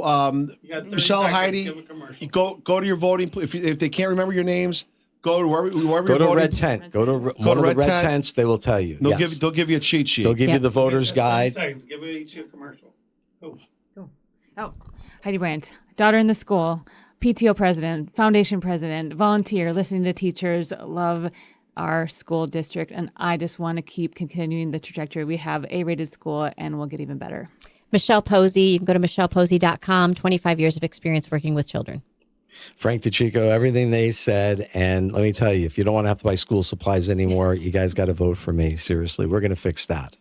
You got 30 Michelle, seconds, Heidi, give a commercial. you go to your voting. If they can't remember your names, go to wherever Go you're to voting. Red Tent. Go to one to of the Red red Tent. tents. They will tell you. Yes. They'll give you a cheat sheet. They'll give Yeah. you the voter's 30 guide. seconds, give each a commercial. Go. Oh, Heidi Brandt, daughter in the school, PTO president, foundation president, volunteer, listening to teachers, love our school district, and I just want to keep continuing the trajectory. We have A-rated school, and we'll get even better. Michelle Pozzie, you can go to michellepozzie.com, 25 years of experience working with children. Frank Dicicco, everything they said. And let me tell you, if you don't want to have to buy school supplies anymore, you guys got to vote for me. Seriously, we're going to fix that.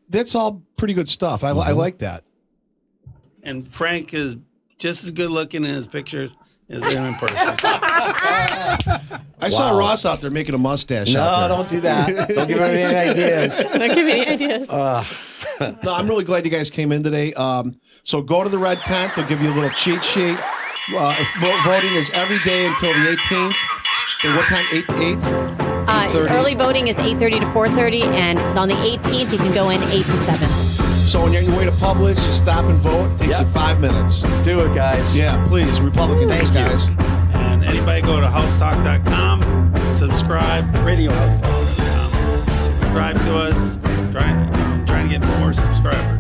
That's all pretty good stuff. I like that. And Frank is just as good looking in his pictures as him in person. I saw Ross out there making a mustache. out there. don't do that. Don't give me any ideas. Don't give me any ideas. No, I'm really glad you guys came in today. So go to the Red Tent. They'll give you a little cheat sheet. Voting is every day until the 18th. And what time? 8 to 8? 8:30. Early voting is 8:30 to 4:30, and on the 18th, you can go in 8 to 7. So when you're on your way to Publix, just stop and vote. It takes you 5 minutes. Do it, guys. Yeah, please. Republican. Thanks, guys. And anybody go to housetalk.com, subscribe, radiohousetalk.com. Subscribe to us. Trying to get more subscribers.